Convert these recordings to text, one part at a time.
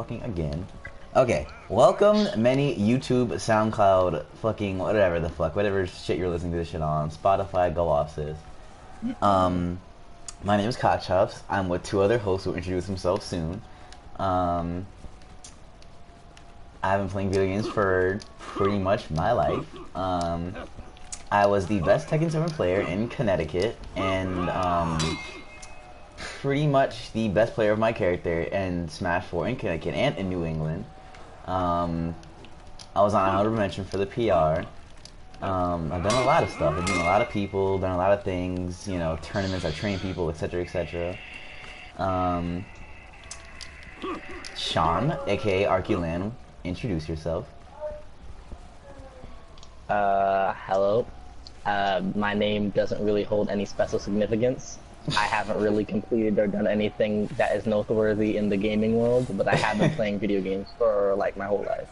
fucking again. Okay, welcome many YouTube, SoundCloud, fucking whatever the fuck, whatever shit you're listening to this shit on. Spotify, go off, sis. My name is Cockchops. I'm with two other hosts who will introduce themselves soon. I've been playing video games for pretty much my life. I was the best Tekken 7 player in Connecticut, and pretty much the best player of my character in Smash 4 in Connecticut and in New England. I was on honorable mention for the PR. I've done a lot of stuff. I've done a lot of people, done a lot of things, you know, tournaments, I've trained people, etc., etc. Sean, aka Arculan, introduce yourself. Hello. My name doesn't really hold any special significance. I haven't really completed or done anything that is noteworthy in the gaming world, but I have been playing video games for like my whole life.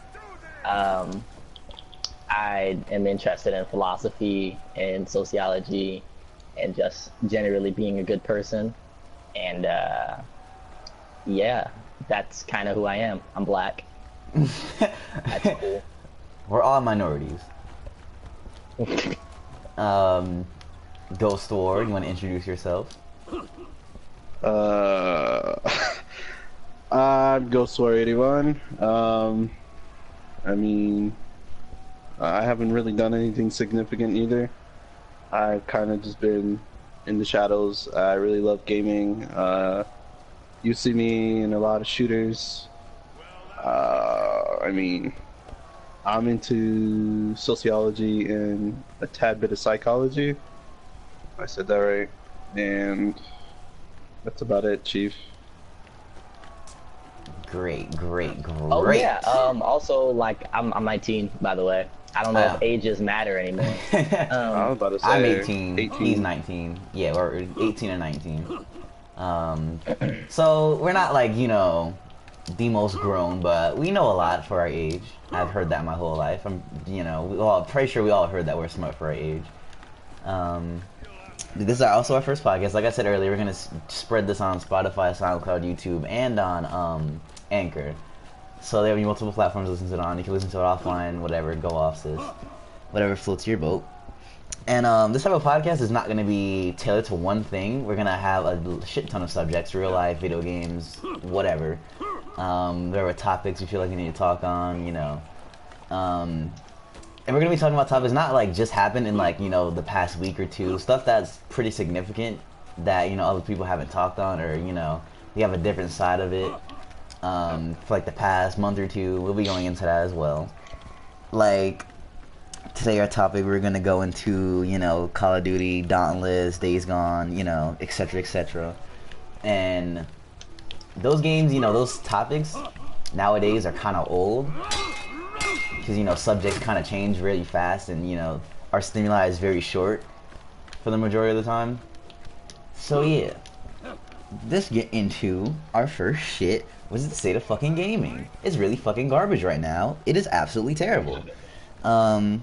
I am interested in philosophy and sociology and just generally being a good person. And yeah, that's kind of who I am. I'm black. That's cool. We're all minorities. Ghost War, you want to introduce yourself? I'm Ghost War 81. I mean, I haven't really done anything significant either. I've kind of just been in the shadows. I really love gaming. You see me in a lot of shooters. I mean, I'm into sociology and a tad bit of psychology. I said that right. And that's about it, Chief. Great. Oh yeah. Also, like, I'm 19, by the way. I don't know if ages matter anymore. I was about to say, I'm 18. He's 19. Yeah, we're 18 and 19. So we're not like, you know, the most grown, but we know a lot for our age. I've heard that my whole life. I'm, you know, pretty sure we all heard that we're smart for our age. This is also our first podcast. Like I said earlier, we're gonna spread this on Spotify, SoundCloud, YouTube, and on Anchor. So there will be multiple platforms to listen to it on. You can listen to it offline, whatever. Go off, sis. Whatever floats your boat. And this type of podcast is not going to be tailored to one thing. We're going to have a shit ton of subjects, real life, video games, whatever. Whatever topics you feel like you need to talk on, you know. And we're going to be talking about topics not like just happened in like, you know, the past week or two. Stuff that's pretty significant that, you know, other people haven't talked on, or, you know, we have a different side of it. For like the past month or two, we'll be going into that as well. Like, today our topic, we're gonna go into, you know, Call of Duty, Dauntless, Days Gone, you know, etc., etc. And those games, you know, those topics nowadays are kind of old because, you know, subjects kind of change really fast, and, you know, our stimuli is very short for the majority of the time. So yeah, let's get into our first shit. What's the state of fucking gaming? It's really fucking garbage right now. It is absolutely terrible. The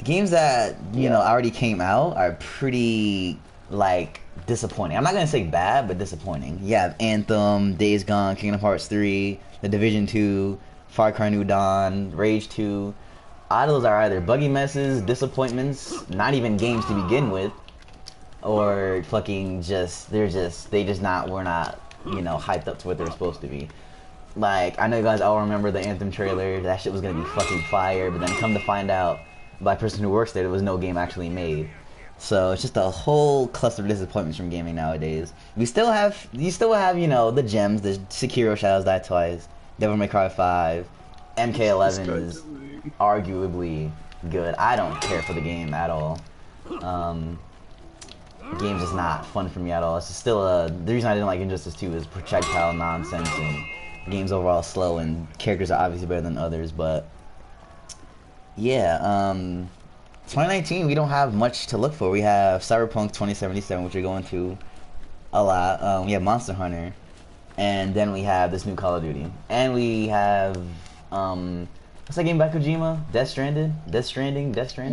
games that, you know, already came out are pretty, like, disappointing. I'm not gonna say bad, but disappointing. You have Anthem, Days Gone, Kingdom Hearts 3, The Division 2, Far Cry New Dawn, Rage 2. All those are either buggy messes, disappointments, not even games to begin with, or fucking just, we're not, you know, hyped up to what they're supposed to be. Like, I know you guys all remember the Anthem trailer. That shit was gonna be fucking fire, but then come to find out by a person who works there, there was no game actually made. So it's just a whole cluster of disappointments from gaming nowadays. You still have, you know, the gems, the Sekiro Shadows Die Twice, Devil May Cry 5, MK11 is arguably good. I don't care for the game at all. The game's just not fun for me at all. It's just still the reason I didn't like Injustice 2 is projectile nonsense, and the game's overall slow, and characters are obviously better than others, but yeah, 2019, we don't have much to look for. We have Cyberpunk 2077, which we're going to a lot. We have Monster Hunter, and then we have this new Call of Duty, and we have what's that game by Kojima? Death Stranding?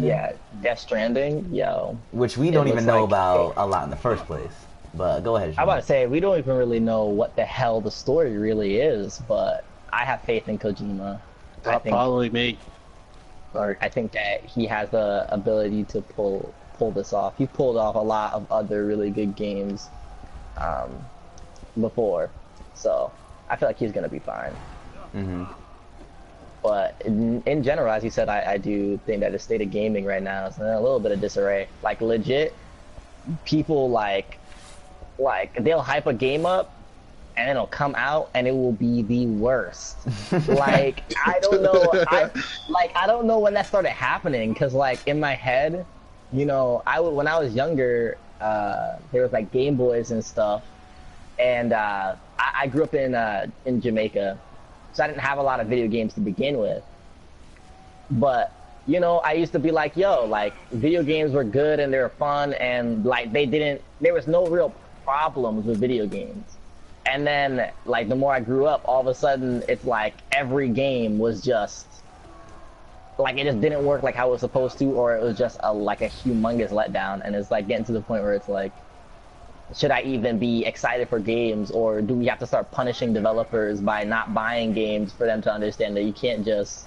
Yeah, Death Stranding, yo. Which we don't even know about a lot in the first place. But go ahead, I'm Sean. about to say, we don't even really know what the hell the story really is, but I have faith in Kojima. Probably me. Sorry. I think that he has the ability to pull this off. He pulled off a lot of other really good games before, so I feel like he's gonna be fine. But in general, as you said, I do think that the state of gaming right now is in a little bit of disarray. Like legit, people like they'll hype a game up and it'll come out and it will be the worst. Like I don't know, I don't know when that started happening, because like in my head, you know, when I was younger, there was like Game Boys and stuff, and I grew up in Jamaica, so I didn't have a lot of video games to begin with. But you know, I used to be like, yo, like video games were good and they were fun, and like there was no real problems with video games. And then, like, the more I grew up, all of a sudden, it's like every game was just, like, it just didn't work like how it was supposed to, or it was just like a humongous letdown. And it's like getting to the point where it's like, should I even be excited for games, or do we have to start punishing developers by not buying games for them to understand that you can't just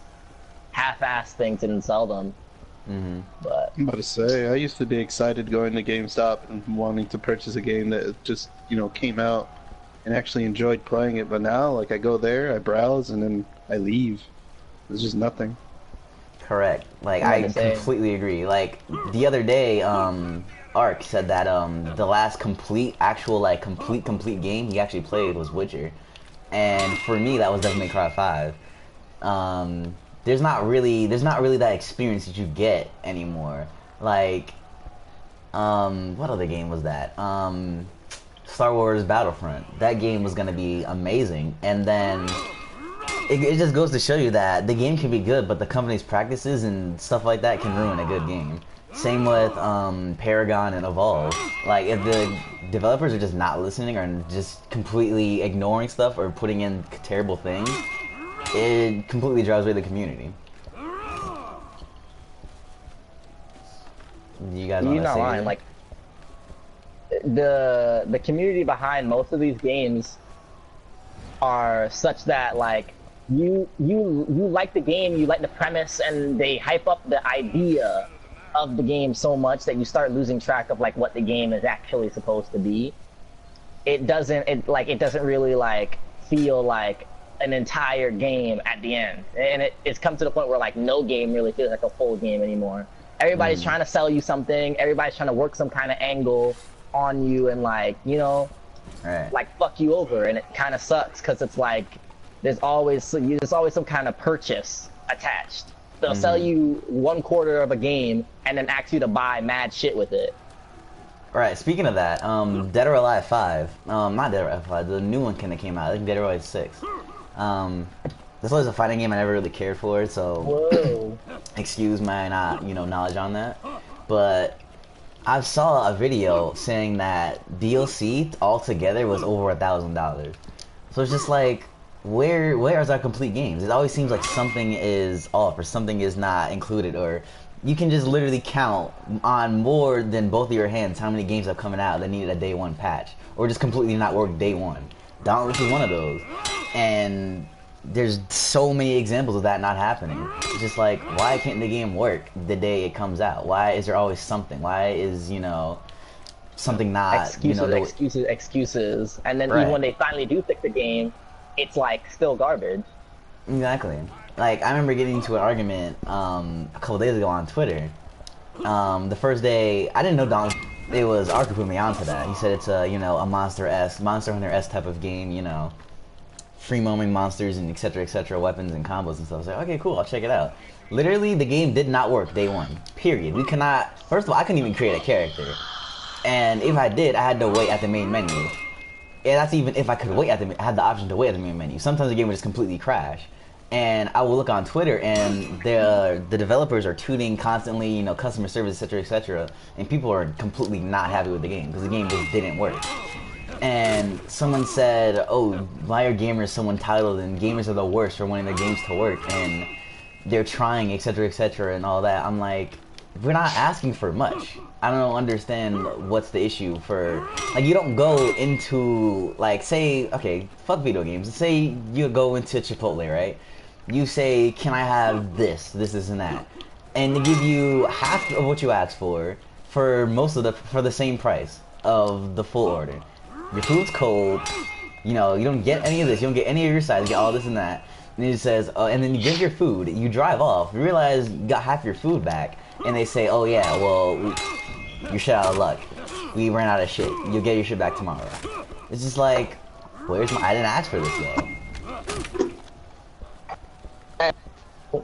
half-ass things and sell them? But I'm about to say, I used to be excited going to GameStop and wanting to purchase a game that just, you know, came out, and actually enjoyed playing it. But now, like, I go there, I browse, and then I leave. There's just nothing. Correct. Like, I completely agree. Like, the other day, Ark said that the last complete game he actually played was Witcher. And for me, that was Devil May Cry 5. There's not really that experience that you get anymore. Like, what other game was that? Star Wars Battlefront. That game was gonna be amazing, and then it just goes to show you that the game can be good, but the company's practices and stuff like that can ruin a good game. Same with Paragon and Evolve. Like, if the developers are just not listening or just completely ignoring stuff or putting in terrible things, it completely drives away the community. You guys want to say? You're not lying. Like, the community behind most of these games are such that, like, you like the game, you like the premise, and they hype up the idea of the game so much that you start losing track of like what the game is actually supposed to be. It doesn't really like feel like an entire game at the end, and it's come to the point where like no game really feels like a full game anymore. Everybody's trying to sell you something, everybody's trying to work some kind of angle on you, and like, you know, like fuck you over, and it kind of sucks because it's like there's always some kind of purchase attached. They'll sell you 1/4 of a game and then ask you to buy mad shit with it. Alright, speaking of that, Dead or Alive 5, not Dead or Alive 5, the new one that came out, I think Dead or Alive 6. This was a fighting game I never really cared for, so excuse my knowledge on that. But I saw a video saying that DLC altogether was over $1,000. So it's just like, where is our complete games? It always seems like something is off or something is not included, or you can just literally count on more than both of your hands how many games are coming out that needed a day one patch or just completely not work day one. Dauntless is one of those, and there's so many examples of that not happening. It's just like, why can't the game work the day it comes out? Why is there always something? Why is, something not, excuses, and then even when they finally do fix the game, it's like still garbage. Exactly. Like, I remember getting into an argument a couple days ago on Twitter. The first day, I didn't know Don. It was Ark who put me onto that. He said it's a Monster Hunter-esque type of game. Free roaming monsters and etc., weapons and combos and stuff. I was like, okay, cool, I'll check it out. Literally, the game did not work day one. Period. We cannot. First of all, I couldn't even create a character, and if I did, I had to wait at the main menu. And that's even if I could wait I had the option to wait at the main menu. Sometimes the game would just completely crash. And I will look on Twitter, and the developers are tweeting constantly, customer service, etc., and people are completely not happy with the game because the game just didn't work. And someone said, "Oh, why are gamers so entitled? And gamers are the worst for wanting their games to work, and they're trying, etc., and all that." I'm like, we're not asking for much. I don't understand what's the issue for, like, you don't go into, like, say, okay, fuck video games. Say you go into Chipotle, right? You say, can I have this, and that, and they give you half of what you asked for most of for the same price of the full order. Your food's cold. You know, you don't get any of this. You don't get any of your sides. You get all this and that. And it says, and then you get your food. You drive off. You realize you got half your food back. And they say, oh yeah, well, you're shit out of luck. We ran out of shit. You'll get your shit back tomorrow. It's just like, where's my? I didn't ask for this though.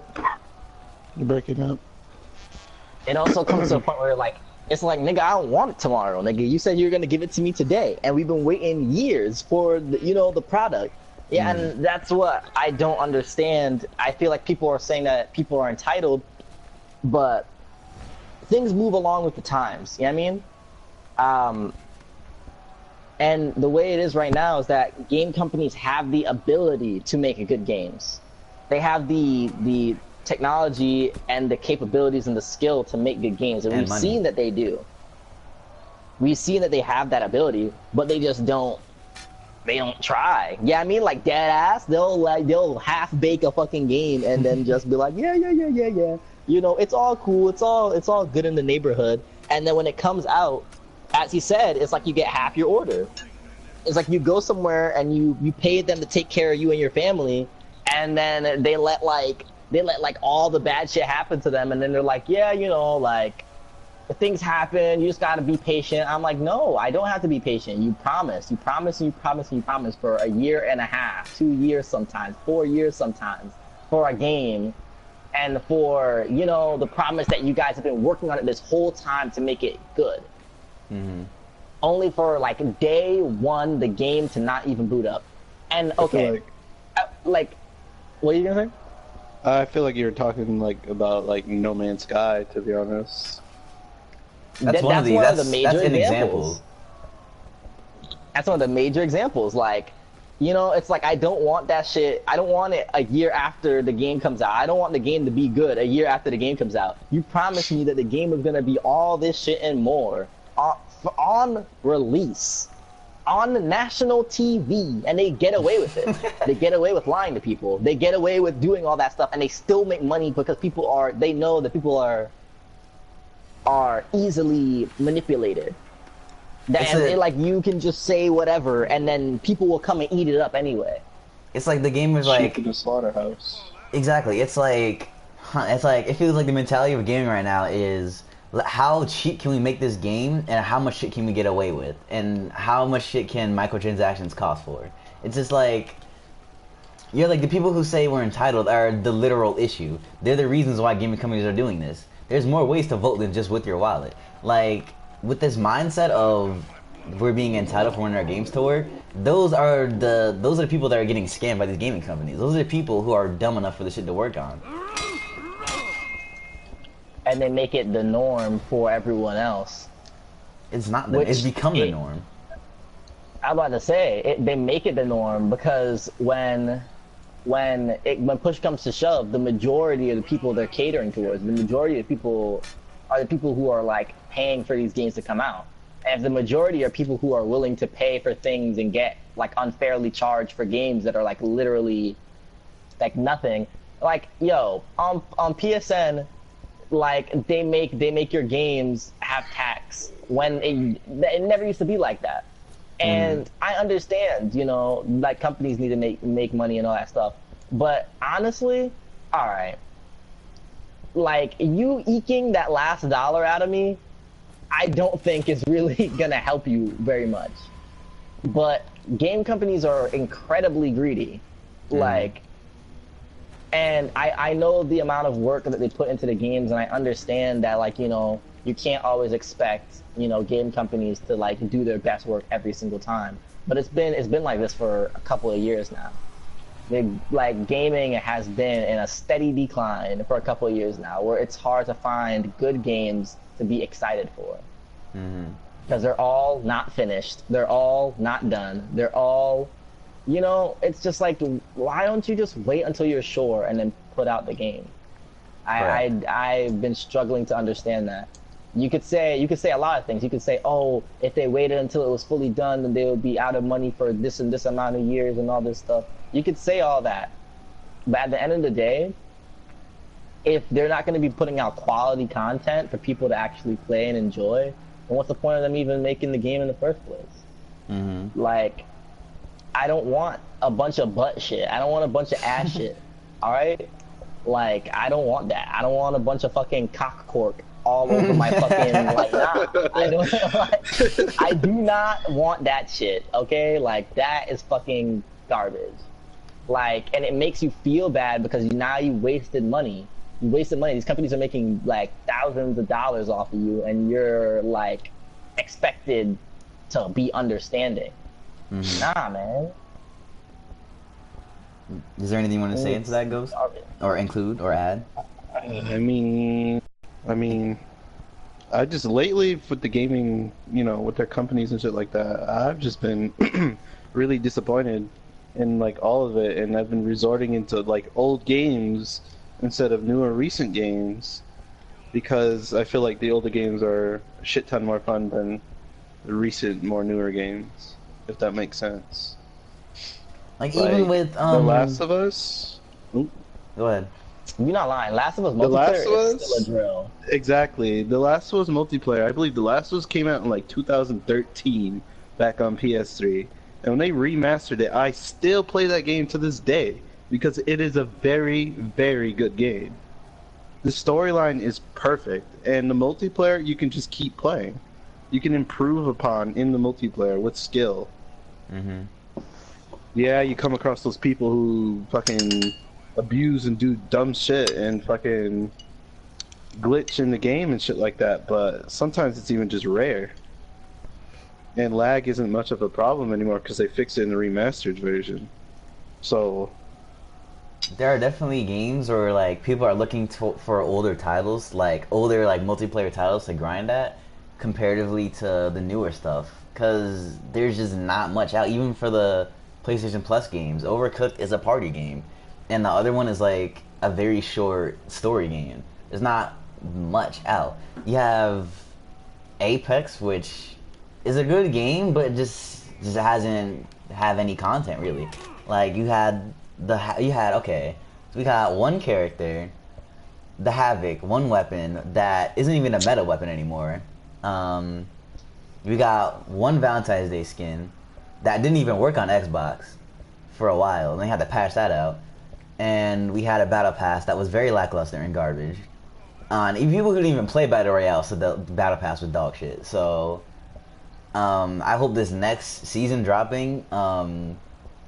You're breaking up. It also comes to a point where like, it's like, nigga, I don't want it tomorrow, nigga. You said you were gonna give it to me today, and we've been waiting years for the, the product. Yeah, and that's what I don't understand. I feel like people are saying that people are entitled, but things move along with the times. You know what I mean? And the way it is right now is that game companies have the ability to make good games. They have the technology and the capabilities and the skill to make good games, and we've seen that they do. We've seen that they have that ability, but they just don't. They don't try. Yeah, I mean, like dead ass. They'll half bake a fucking game and then just be like, yeah. You know, it's all cool. It's all good in the neighborhood. And then when it comes out, as he said, it's like you get half your order. It's like you go somewhere and you pay them to take care of you and your family, and then they let all the bad shit happen to them, and then they're like, yeah, like things happen, you just gotta be patient. I'm like, no, I don't have to be patient. You promise for a year and a half, 2 years sometimes, 4 years sometimes, for a game, and for, the promise that you guys have been working on it this whole time to make it good. Only for like day one, the game to not even boot up. And okay, like, what are you gonna say? I feel like you're talking like about like No Man's Sky, to be honest. That's one of the major examples. That's one of the major examples. Like, it's like, I don't want that shit. I don't want it a year after the game comes out. I don't want the game to be good a year after the game comes out. You promised me that the game was gonna be all this shit and more on release, on national TV, and they get away with it. They get away with lying to people. They get away with doing all that stuff, and they still make money because they know that people are easily manipulated. Like, you can just say whatever, and then people will come and eat it up anyway. It's like the game is like in the slaughterhouse. Exactly. It feels like the mentality of gaming right now is, how cheap can we make this game, and how much shit can we get away with, and how much shit can microtransactions cost for? It's just like, like the people who say we're entitled are the literal issue. They're the reasons why gaming companies are doing this. There's more ways to vote than just with your wallet. Like, with this mindset of we're being entitled for when our games to work, those are the people that are getting scammed by these gaming companies. Those are the people who are dumb enough for the shit to work on. And they make it the norm for everyone else. It's not the, it's become the norm. I'm about to say, they make it the norm because when push comes to shove, the majority of the people they're catering towards, the majority of the people are the people who are like paying for these games to come out. And if the majority are people who are willing to pay for things and get like unfairly charged for games that are like literally like nothing, like, yo, on PSN, like they make your games have tax when it never used to be like that. And I understand, like companies need to make money and all that stuff. But honestly, all right, like you eking that last dollar out of me, I don't think is really gonna help you very much. But game companies are incredibly greedy, like, and I know the amount of work that they put into the games, and I understand that, like, you can't always expect, game companies to like do their best work every single time. But it's been like this for a couple of years now. Like gaming has been in a steady decline for a couple of years now, where it's hard to find good games to be excited for. Because they're all not finished, they're all not done, they're all, it's just like, why don't you just wait until you're sure and then put out the game? I've been struggling to understand that. You could say a lot of things. You could say, oh, if they waited until it was fully done, then they would be out of money for this and this amount of years and all this stuff. You could say all that, but at the end of the day, if they're not going to be putting out quality content for people to actually play and enjoy, then what's the point of them even making the game in the first place? Mm-hmm. Like, I don't want a bunch of butt shit. I don't want a bunch of ass shit. All right? Like, I don't want that. I don't want a bunch of fucking cock cork all over my fucking, like, nah. I don't, like, I do not want that shit, okay? Like, that is fucking garbage. Like, and it makes you feel bad because now you wasted money. You wasted money. These companies are making, like, thousands of dollars off of you, and you're, like, expected to be understanding. Mm-hmm. Nah, man. Is there anything you want to say into that, Ghost? Or include or add? I mean, I just lately with the gaming, with their companies and shit like that, I've just been really disappointed in like all of it, and I've been resorting into like old games instead of newer recent games because I feel like the older games are a shit ton more fun than the recent, more newer games, if that makes sense. Like even with The Last of Us. Go ahead. You're not lying. Last of Us The Last of multiplayer is Us? still a drill. Exactly. The Last of Us multiplayer. I believe The Last of Us came out in like 2013 back on PS3. And when they remastered it, I still play that game to this day because it is a very, very good game. The storyline is perfect, and the multiplayer you can just keep playing. You can improve upon in the multiplayer with skill. Mm-hmm. Yeah, you come across those people who fucking abuse and do dumb shit and fucking glitch in the game and shit like that, but sometimes it's even just rare. And lag isn't much of a problem anymore because they fixed it in the remastered version. So There are definitely games where like people are looking for older titles, like older like multiplayer titles to grind at, comparatively to the newer stuff, because there's just not much out. Even for the PlayStation Plus games, Overcooked is a party game, and the other one is like a very short story game. There's not much out. You have Apex, which is a good game, but just hasn't have any content really. Like you had okay, so we got one character, the Havoc, one weapon that isn't even a meta weapon anymore. We got one Valentine's Day skin that didn't even work on Xbox for a while, and they had to patch that out. And we had a battle pass that was very lackluster and garbage. And people couldn't even play Battle Royale, so the battle pass was dog shit. So I hope this next season dropping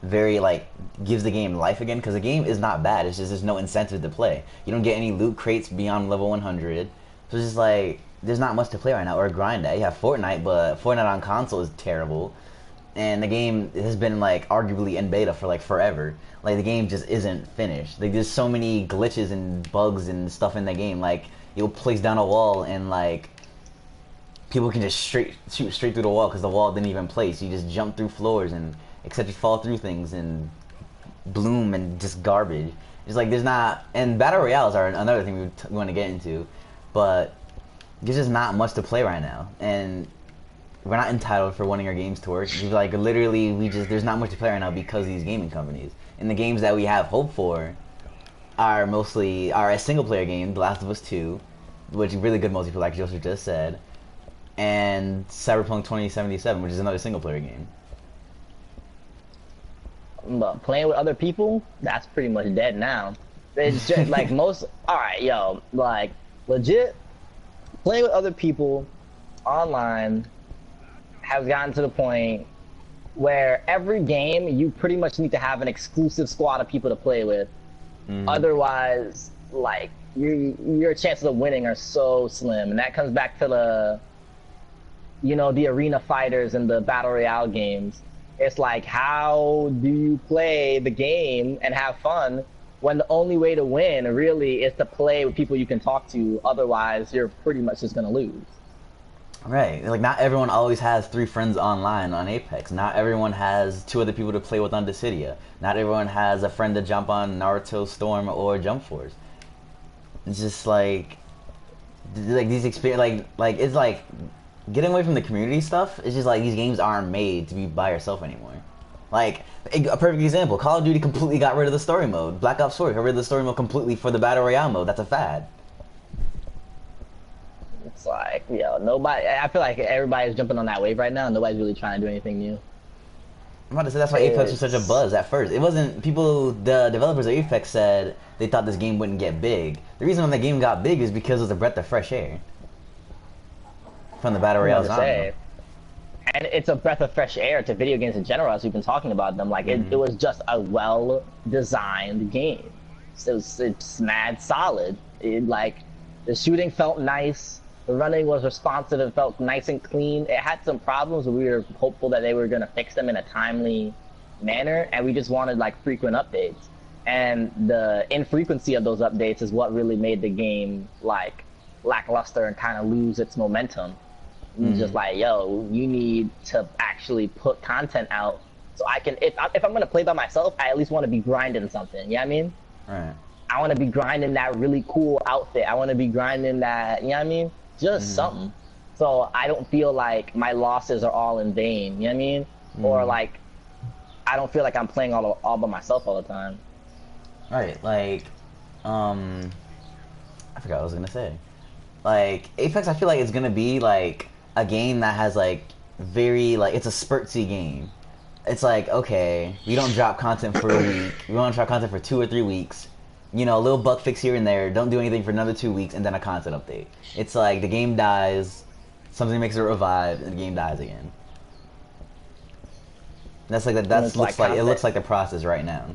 very like gives the game life again, because the game is not bad. It's just there's no incentive to play. You don't get any loot crates beyond level 100, so it's just like there's not much to play right now or grind at. You have Fortnite, but Fortnite on console is terrible, and the game has been like arguably in beta for like forever. Like the game just isn't finished. Like there's so many glitches and bugs and stuff in the game. Like you'll place down a wall and like people can just shoot straight through the wall because the wall didn't even place. You just jump through floors and except you fall through things and bloom and just garbage. It's like there's not, and battle royales are another thing we want to get into, but there's just not much to play right now, and we're not entitled for wanting our games to work. Like literally, there's not much to play right now because of these gaming companies, and the games that we have hope for are a single player game, The Last of Us 2, which is really good multiplayer, like Joseph just said, and Cyberpunk 2077, which is another single player game. But playing with other people, that's pretty much dead now. It's just like alright, yo, like legit playing with other people online has gotten to the point where every game you pretty much need to have an exclusive squad of people to play with. Mm-hmm. Otherwise, like your chances of winning are so slim, and that comes back to the arena fighters and the battle royale games. It's like, how do you play the game and have fun when the only way to win really is to play with people you can talk to? Otherwise, you're pretty much just gonna lose. Right. Like, not everyone always has 3 friends online on Apex. Not everyone has 2 other people to play with on Dissidia. Not everyone has a friend to jump on Naruto, Storm, or Jump Force. It's just like these experience, it's like getting away from the community stuff. It's just like these games aren't made to be by yourself anymore. Like a perfect example, Call of Duty completely got rid of the story mode. Black Ops 4 got rid of the story mode completely for the battle royale mode. That's a fad. It's like, yo, nobody. I feel like everybody's jumping on that wave right now. Nobody's really trying to do anything new. I'm about to say that's why Apex was such a buzz at first. It wasn't people. The developers of Apex said they thought this game wouldn't get big. The reason why the game got big is because it was a breath of fresh air from the battle royale genre. And it's a breath of fresh air to video games in general, as we've been talking about them. Like it was just a well-designed game. It's mad solid. Like the shooting felt nice. The running was responsive. It felt nice and clean. It had some problems, but we were hopeful that they were going to fix them in a timely manner, and we just wanted like frequent updates. And the infrequency of those updates is what really made the game like lackluster and kind of lose its momentum. Just like, yo, you need to actually put content out so I can. If I'm going to play by myself, I at least want to be grinding something. You know what I mean? Right. I want to be grinding that really cool outfit. I want to be grinding that. You know what I mean? Just something. So I don't feel like my losses are all in vain. You know what I mean? Or like, I don't feel like I'm playing all by myself all the time. Right. Like, I forgot what I was gonna say. Like Apex, I feel like it's gonna be like a game that has like very like it's a spurtsy game. It's like, okay, we don't drop content for a week. We want to drop content for 2 or 3 weeks. You know, a little bug fix here and there. Don't do anything for another 2 weeks, and then a content update. It's like the game dies, something makes it revive, and the game dies again. That's like that. That's looks like it looks like the process right now.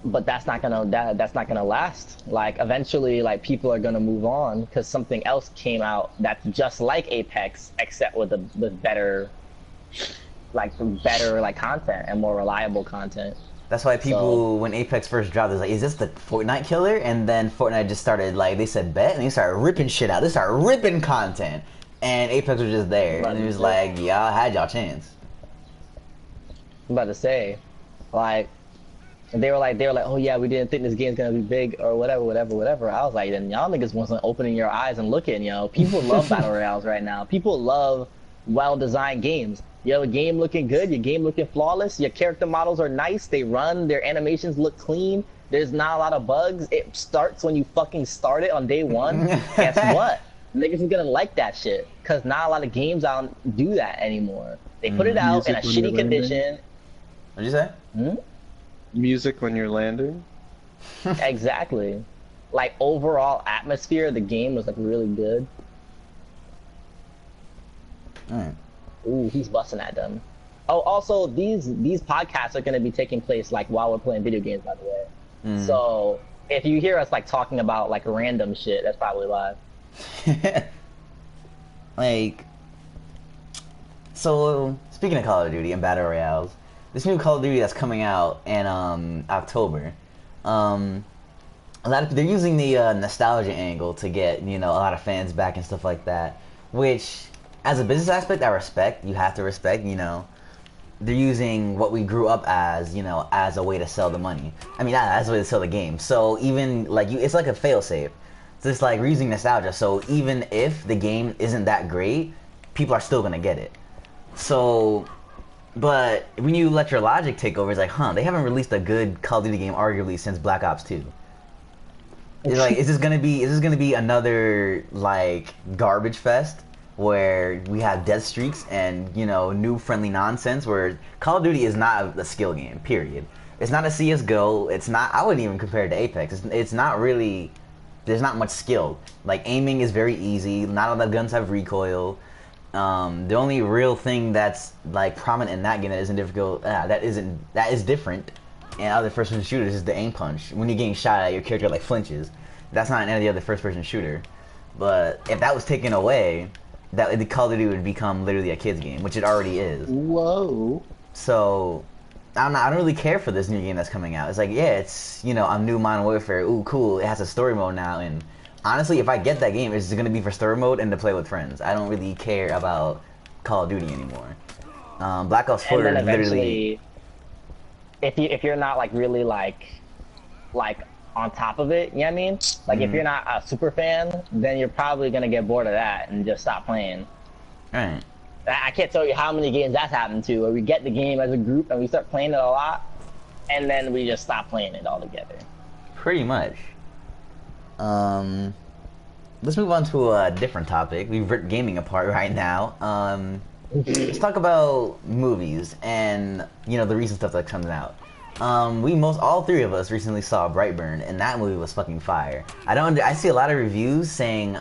But that's not gonna last. Like eventually, like people are gonna move on because something else came out that's just like Apex, except with better content and more reliable content. That's why people, when Apex first dropped, they're like, is this the Fortnite killer? And then Fortnite just started, like, they said bet, and they started ripping shit out. They started ripping content. And Apex was just there. And it was like, y'all had y'all chance. I'm about to say, like, they were like, oh yeah, we didn't think this game's gonna be big or whatever. I was like, then y'all niggas wasn't opening your eyes and looking, yo. People love battle royales right now. People love well-designed games. You have a game looking good, your game looking flawless, your character models are nice, they run, their animations look clean, there's not a lot of bugs, it starts when you fucking start it on day one. Guess what? Niggas is gonna like that shit, because not a lot of games out do that anymore. They put it out in a shitty condition. What'd you say? Music when you're landing? Exactly. Like, overall atmosphere of the game was like really good. Alright. Ooh, he's busting at them. Oh, also, these podcasts are going to be taking place like while we're playing video games, by the way. So if you hear us like talking about like random shit, that's probably live. Like, so speaking of Call of Duty and battle royales, this new Call of Duty that's coming out in October, a lot of they're using the nostalgia angle to get a lot of fans back and stuff like that, which, as a business aspect, I respect. You have to respect, they're using what we grew up as, as a way to sell the money. I mean, as a way to sell the game. So even, like, it's like a fail-safe. So it's like we're using nostalgia. So even if the game isn't that great, people are still going to get it. So, but when you let your logic take over, it's like, they haven't released a good Call of Duty game, arguably, since Black Ops 2. It's like, is this gonna be another, like, garbage fest? Where we have death streaks and new friendly nonsense. Where Call of Duty is not a skill game. Period. It's not a CS:GO. It's not. I wouldn't even compare it to Apex. It's not really. There's not much skill. Like, aiming is very easy. Not all the guns have recoil. The only real thing that's like prominent in that game that isn't difficult. That is different. And other first-person shooters is the aim punch. When you're getting shot at, your character like flinches. That's not in any other first-person shooter. But if that was taken away, that the Call of Duty would become literally a kid's game, which it already is. Whoa. So I don't really care for this new game that's coming out. It's like, yeah, it's a new Modern Warfare. Ooh, cool. It has a story mode now, and honestly, if I get that game, it's gonna be for story mode and to play with friends. I don't really care about Call of Duty anymore. Black Ops 4 and then literally. If you're not like really like on top of it. You know what I mean? Like if you're not a super fan, then you're probably gonna get bored of that and just stop playing. Right. I can't tell you how many games that's happened to, where we get the game as a group and we start playing it a lot, and then we just stop playing it altogether. Pretty much. Let's move on to a different topic. We've ripped gaming apart right now. Let's talk about movies and the recent stuff that's coming out. All three of us recently saw Brightburn, and that movie was fucking fire. I see a lot of reviews saying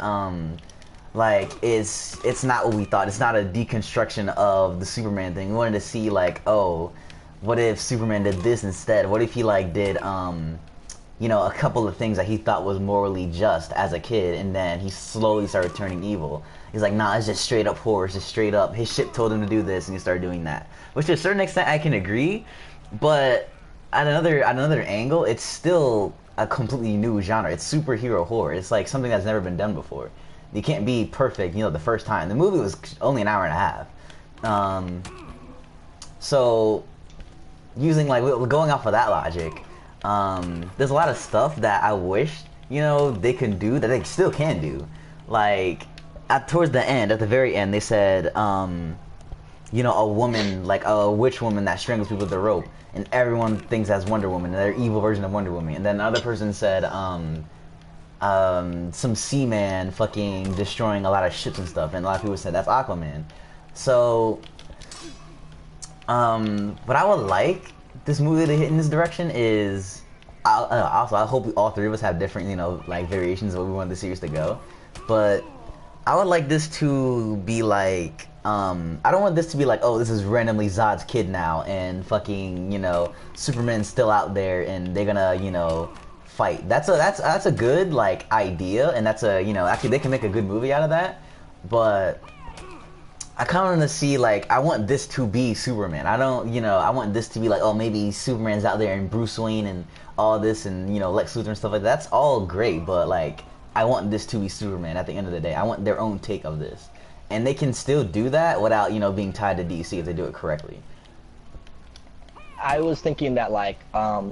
like it's not what we thought. It's not a deconstruction of the Superman thing. We wanted to see like, oh, what if Superman did this instead? What if he like did a couple of things that he thought was morally just as a kid, and then he slowly started turning evil. He's like, nah, it's just straight up horror. It's just straight up. His ship told him to do this, and he started doing that. Which to a certain extent I can agree, but at another angle, it's still a completely new genre. It's superhero horror. It's like something that's never been done before. You can't be perfect, the first time. The movie was only an hour and a half. So using going off of that logic, there's a lot of stuff that I wish they can do that they still can do. Like towards the end, at the very end, they said a woman, like a witch woman that strangles people with a rope, and everyone thinks that's Wonder Woman, and they're evil version of Wonder Woman. And then another person said some seaman fucking destroying a lot of ships and stuff, and a lot of people said that's Aquaman. So what I would like this movie to hit in this direction is also I hope all three of us have different variations of what we want the series to go, but I would like this to be like I don't want this to be like, oh, this is randomly Zod's kid now, and fucking Superman's still out there and they're gonna fight. That's a good like idea, and that's actually they can make a good movie out of that, but I kind of want to see, like, I want this to be Superman. I don't, I want this to be like, oh, maybe Superman's out there and Bruce Wayne and all this and, Lex Luthor and stuff like that. That's all great, but, like, I want this to be Superman at the end of the day. I want their own take of this. And they can still do that without, being tied to DC if they do it correctly. I was thinking that, like, how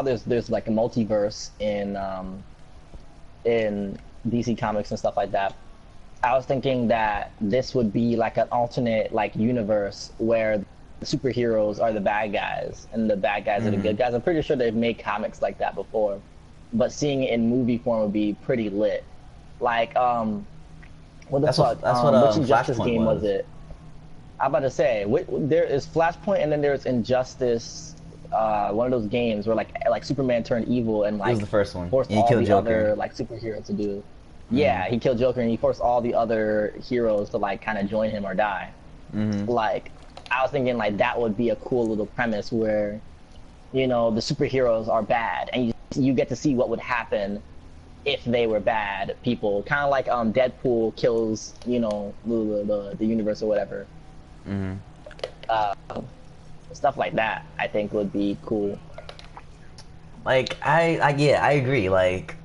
there's like, a multiverse in DC Comics and stuff like that. I was thinking that this would be like an alternate like universe where the superheroes are the bad guys and the bad guys are the good guys. I'm pretty sure they've made comics like that before, but seeing it in movie form would be pretty lit. Like what the fuck? Which Injustice game was it? I'm about to say there is Flashpoint, and then there's Injustice. One of those games where like Superman turned evil and like it was the first one. Forced all the other like superheroes to do. Yeah, he killed Joker and he forced all the other heroes to like kind of join him or die. Like, I was thinking like that would be a cool little premise where, the superheroes are bad and you get to see what would happen if they were bad people. Kind of like Deadpool kills the universe or whatever. Stuff like that I think would be cool. Like I agree. Like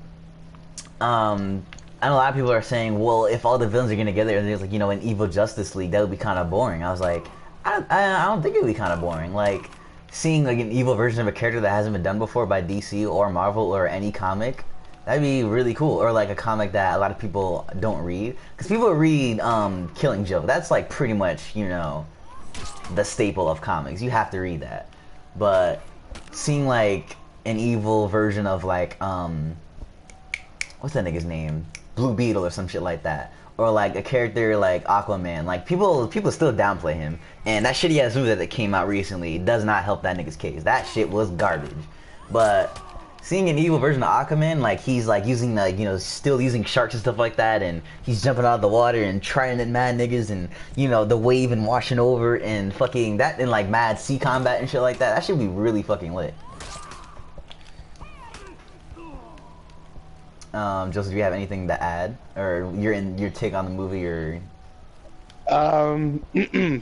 I know a lot of people are saying, well, if all the villains are getting together and there's like, an evil Justice League, that would be kind of boring. I was like, I don't think it would be kind of boring. Like, seeing like an evil version of a character that hasn't been done before by DC or Marvel or any comic, that'd be really cool. Or like a comic that a lot of people don't read. Because people read Killing Joke. That's like pretty much, the staple of comics. You have to read that. But seeing like an evil version of like, what's that nigga's name? Blue Beetle or some shit like that, or like a character like Aquaman. Like people still downplay him, and that shitty ass movie that came out recently does not help that nigga's case. That shit was garbage. But seeing an evil version of Aquaman, like he's like using the still using sharks and stuff like that, and he's jumping out of the water and trying at mad niggas, and the wave and washing over and fucking that, and like mad sea combat and shit like that. That should be really fucking lit. Joseph, do you have anything to add, or your take on the movie, or?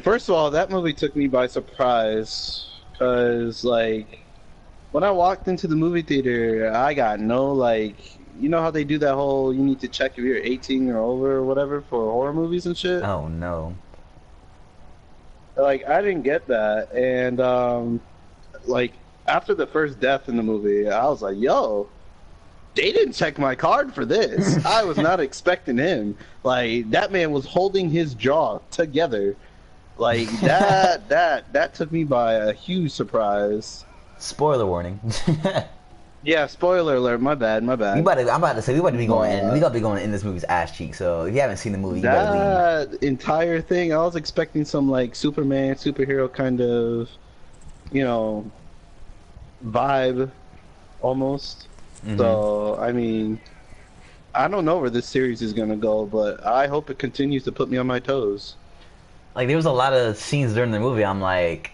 First of all, that movie took me by surprise, cause like when I walked into the movie theater, I got no like, how they do that whole you need to check if you're 18 or over or whatever for horror movies and shit. Oh no. Like I didn't get that, and like after the first death in the movie, I was like, yo. they didn't check my card for this. I was not expecting him. Like, that man was holding his jaw together. Like, that took me by a huge surprise. Spoiler warning. Yeah, spoiler alert. My bad. I'm about to say we about to be going in. We got to be going in this movie's ass cheek. So if you haven't seen the movie, you better leave. That entire thing, I was expecting some like Superman, superhero kind of, you know, vibe, almost. So I mean, I don't know where this series is gonna go, but I hope it continues to put me on my toes. Like there was a lot of scenes during the movie. I'm like,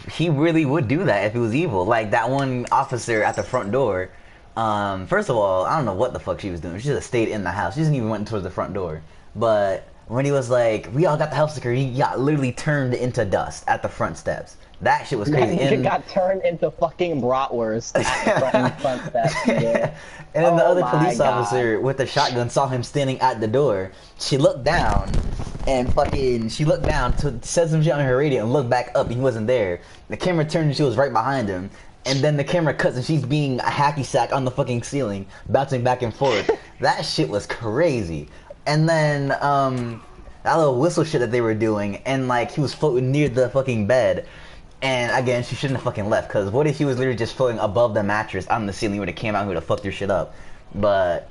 he really would do that if he was evil. Like that one officer at the front door. First of all, I don't know what the fuck she was doing. She just stayed in the house. She didn't even went towards the front door. But when he was like, we all got the health sticker, he got literally turned into dust at the front steps. That shit was crazy. He got turned into fucking bratwurst at the front steps. Yeah. And then the other police officer with the shotgun saw him standing at the door. She looked down and said some shit on her radio and looked back up and he wasn't there. The camera turned and she was right behind him. And then the camera cuts and she's being a hacky sack on the fucking ceiling, bouncing back and forth. That shit was crazy. And then that little whistle shit that they were doing, and like he was floating near the fucking bed. And again, she shouldn't have fucking left, because what if he was literally just floating above the mattress on the ceiling? He would have came out and would have fucked your shit up. But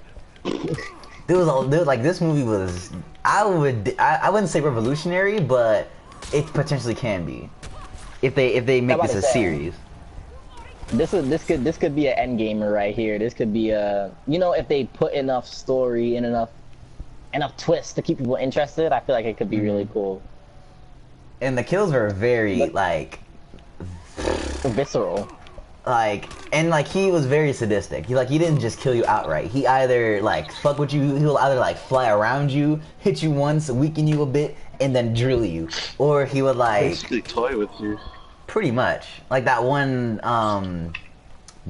this movie was, I wouldn't say revolutionary, but it potentially can be if they make this a series. This could be an end gamer right here. This could be a, you know, if they put enough story and enough twists to keep people interested, I feel like it could be really cool. And the kills were very visceral. And he was very sadistic. He didn't just kill you outright. He either fuck with you, he'll either fly around you, hit you once, weaken you a bit, and then drill you. Or he would basically toy with you. Pretty much. Like that one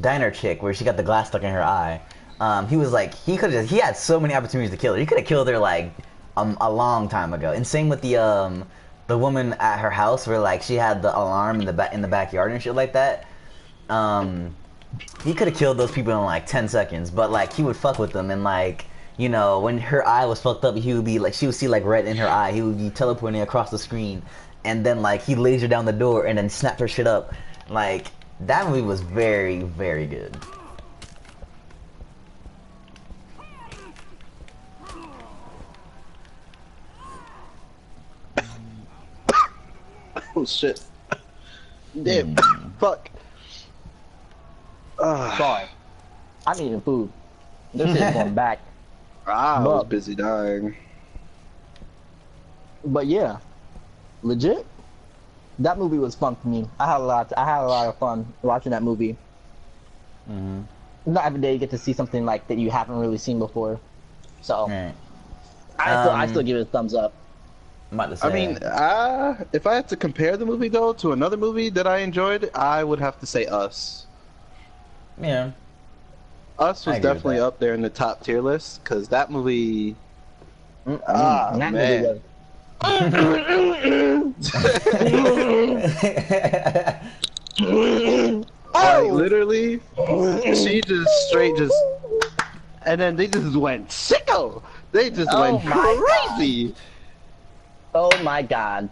diner chick where she got the glass stuck in her eye. He had so many opportunities to kill her. He could have killed her a long time ago. And same with the woman at her house where she had the alarm in the backyard and shit like that. He could have killed those people in 10 seconds, but he would fuck with them and you know, when her eye was fucked up, he would be she would see red in her eye. He would be teleporting across the screen, and then he lasered down the door and then snapped her shit up. That movie was very, very good. Oh shit. Damn. Fuck. Sorry. I'm eating food. This shit's going back. I was busy dying. But yeah. Legit. That movie was fun for me. I had a lot of fun watching that movie. Not every day you get to see something that you haven't really seen before. So I still give it a thumbs up. I'm about to say. I mean, if I had to compare the movie though to another movie that I enjoyed, I would have to say Us. Yeah. Us was definitely up there in the top tier list because that movie. Man. Literally, she just straight and then they just went sicko. They just went crazy. Oh my god.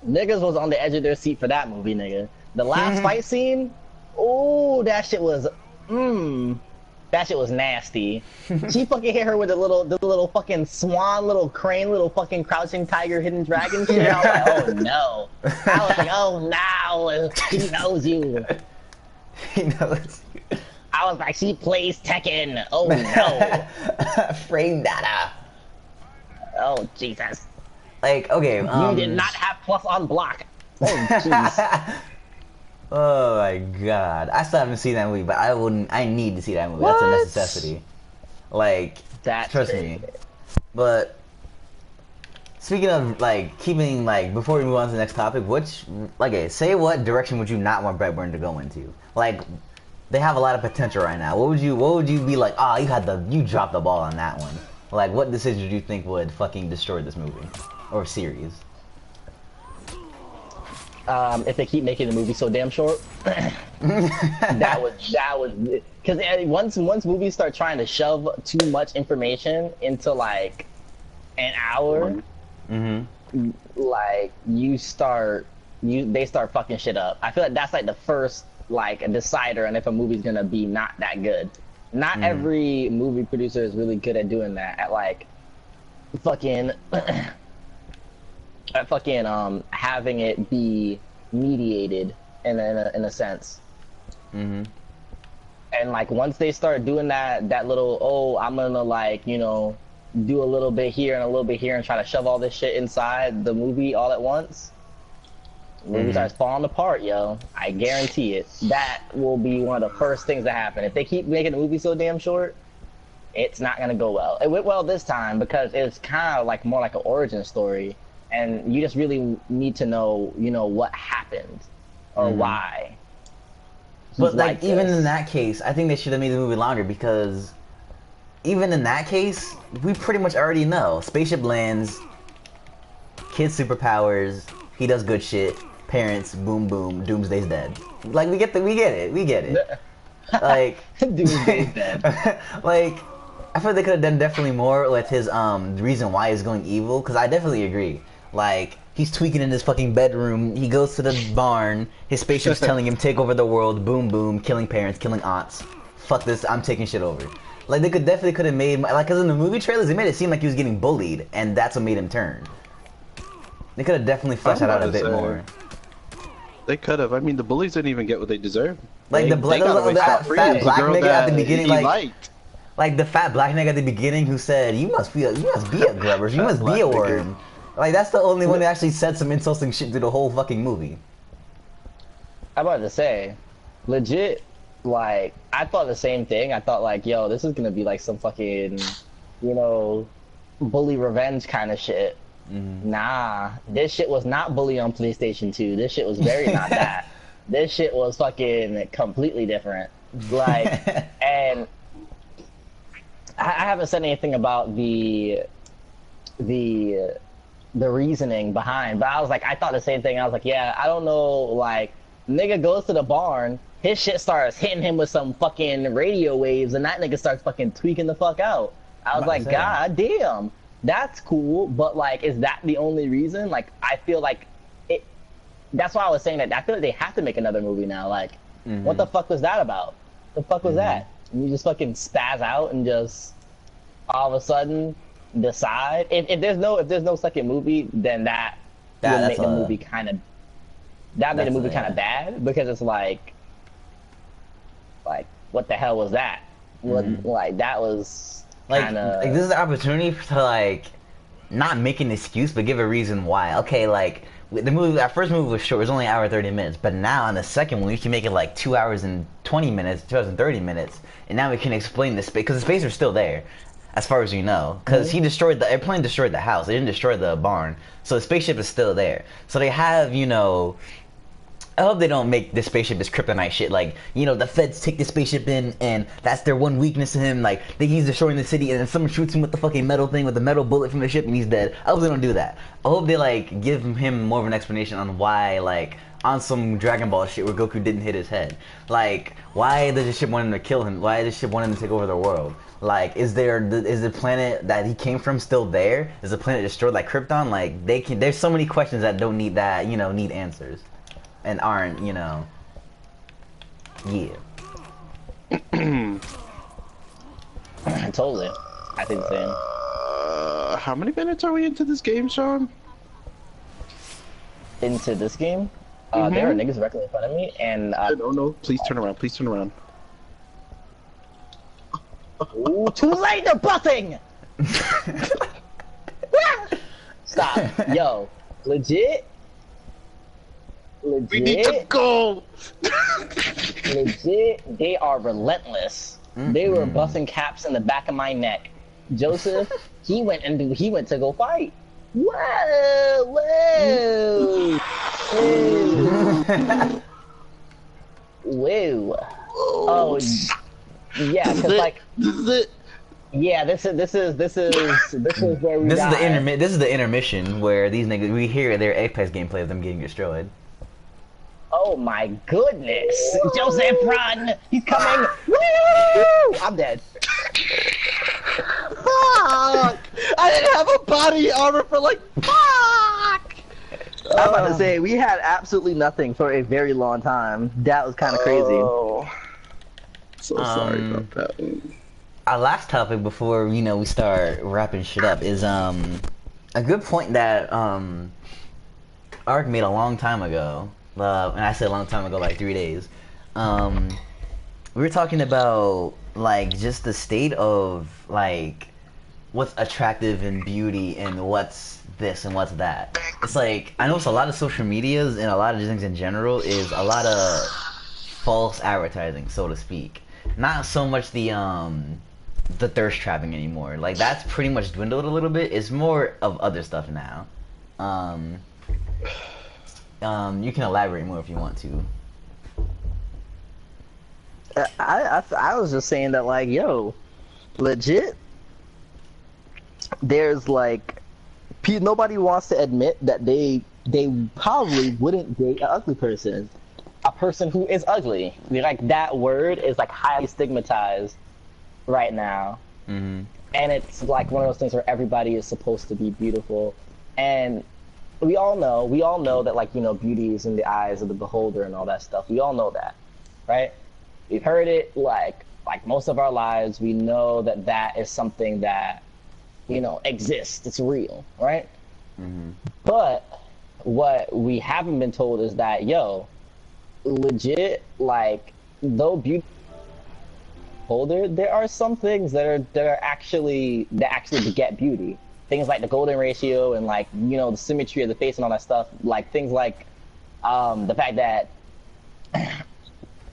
Niggas was on the edge of their seat for that movie, nigga. The last fight scene, oh, that shit was, that shit was nasty. She fucking hit her with the little fucking swan, little crane, little fucking crouching tiger, hidden dragon shit. I was like, oh no. I was like, oh no, he knows you. He knows you. I was like, she plays Tekken. Oh no. Frame data. Oh Jesus. Okay, you did not have plus on block. Oh jeez. Oh my god. I still haven't seen that movie, but I need to see that movie. What? That's a necessity. Trust me. But speaking of keeping before we move on to the next topic, say what direction would you not want Brightburn to go into? They have a lot of potential right now. What would you be like, you dropped the ball on that one? What decision do you think would fucking destroy this movie or series? If they keep making the movie so damn short, that was because once movies start trying to shove too much information into like an hour, like they start fucking shit up. I feel like that's like the first like a decider on if a movie's gonna be not that good. Not every movie producer is really good at doing that. At like fucking at fucking having it be mediated in a sense. And like once they start doing that little, oh, I'm gonna like, you know, do a little bit here and a little bit here and try to shove all this shit inside the movie all at once, the movie starts falling apart, yo. I guarantee it. That will be one of the first things that happen. If they keep making the movie so damn short, it's not gonna go well. It went well this time because it's kind of like more like an origin story, and you just really need to know, you know, what happened or why. But like even in that case, I think they should have made the movie longer, because even in that case, we pretty much already know. Spaceship lands, kid superpowers, he does good shit, parents, boom boom, Doomsday's dead. Like we get it. Like Doomsday's dead. Like I feel like they could have done definitely more with his reason why he's going evil, because I definitely agree. Like he's tweaking in his fucking bedroom, he goes to the barn, his spaceship's telling him take over the world, boom boom, killing parents, killing aunts. Fuck this, I'm taking shit over. Like they could have made, like, cause in the movie trailers they made it seem like he was getting bullied, and that's what made him turn. They could have definitely fleshed that out a bit more. They could have. I mean, the bullies didn't even get what they deserved. Like the fat black nigga at the beginning, like the fat black nigga at the beginning who said, "You must be a grubbers, you must be a worm." Like that's the only one that actually said some insulting shit through the whole fucking movie. I'm about to say, legit. Like, I thought the same thing. I thought, like, yo, this is gonna be like some fucking, you know, bully revenge kind of shit. Nah, this shit was not bully on PlayStation 2. This shit was very not that. This shit was fucking completely different. Like, and I haven't said anything about the reasoning behind, but I was like, I thought the same thing. I was like, yeah, I don't know, like, nigga goes to the barn, his shit starts hitting him with some fucking radio waves, and that nigga starts fucking tweaking the fuck out. I was like, god damn, that's cool, but like, is that the only reason? Like, I feel like it. That's why I was saying that I feel like they have to make another movie now. Like, what the fuck was that about? The fuck was that? And you just fucking spaz out and just all of a sudden decide. If there's no second movie, then that would make the movie kind of. That made the movie kind of bad, because it's like what the hell was that? Like that was kind of like this is the opportunity to like not make an excuse, but give a reason why. Okay, like the movie, our first movie was short; it was only an hour and 30 minutes. But now on the second one, we can make it like 2 hours and 20 minutes, 2 hours and 30 minutes, and now we can explain the space, because the spacers are still there, as far as we know. Because he destroyed the airplane, destroyed the house. They didn't destroy the barn, so the spaceship is still there. So they have, you know. I hope they don't make this spaceship this kryptonite shit. Like, you know, the feds take the spaceship in, and that's their one weakness to him. Like, he's destroying the city, and then someone shoots him with the fucking metal thing, with the metal bullet from the ship, and he's dead. I hope they don't do that. I hope they, like, give him more of an explanation on why, like, on some Dragon Ball shit where Goku didn't hit his head. Like, why does the ship want him to kill him? Why does the ship want him to take over the world? Like, is the planet that he came from still there? Is the planet destroyed like Krypton? Like, there's so many questions that don't need that, you know, need answers. And aren't, you know, yeah. Totally. I think the same. How many minutes are we into this game, Sean? Into this game? There are niggas directly in front of me, and no, please turn around, please turn around. Ooh, too late, they're buffing! Stop. Yo, legit, we need to go! Legit, they are relentless. They were busting caps in the back of my neck. Joseph, he went to go fight. Whoa, whoa, whoa, whoa. Oh, yeah, cause like, this is it. Yeah, this is where we. This is the intermission where these niggas, we hear their Apex gameplay of them getting destroyed. Oh my goodness! Joseph, run! He's coming! Woo! I'm dead. Fuck! I didn't have a body armor for like fuck! I'm about to say, we had absolutely nothing for a very long time. That was kind of crazy. Oh. So sorry about that one. Our last topic before, you know, we start wrapping shit up is a good point that Ark made a long time ago. And I said a long time ago, like 3 days. We were talking about like just the state of like what's attractive in beauty and what's this and what's that. It's like I notice a lot of social medias and a lot of things in general is a lot of false advertising, so to speak. Not so much the thirst trapping anymore. Like that's pretty much dwindled a little bit. It's more of other stuff now. You can elaborate more if you want to. I was just saying that, like, yo, legit, there's like nobody wants to admit that they probably wouldn't date an ugly person, a person who is ugly. Like that word is like highly stigmatized right now, and it's like one of those things where everybody is supposed to be beautiful, and we all know that, like, you know, beauty is in the eyes of the beholder and all that stuff. We all know that, right? We've heard it like most of our lives. We know that that is something that, you know, exists. It's real, right? But what we haven't been told is that, yo, legit, like, though beauty beholder, there are some things that actually beget beauty. Things like the golden ratio and, like, you know, the symmetry of the face and all that stuff. Like things like the fact that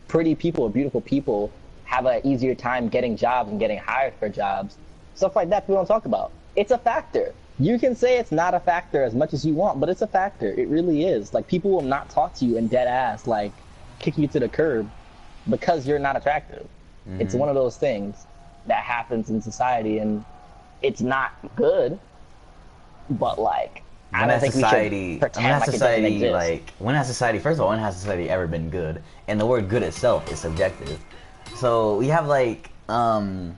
pretty people or beautiful people have an easier time getting jobs and getting hired for jobs. Stuff like that people don't talk about. It's a factor. You can say it's not a factor as much as you want, but it's a factor. It really is. Like, people will not talk to you and dead ass, like, kick you to the curb because you're not attractive. It's one of those things that happens in society, and it's not good, but, like, I don't think we should pretend like it doesn't exist. Like, when has society, first of all, when has society ever been good? And the word good itself is subjective. So we have, like, it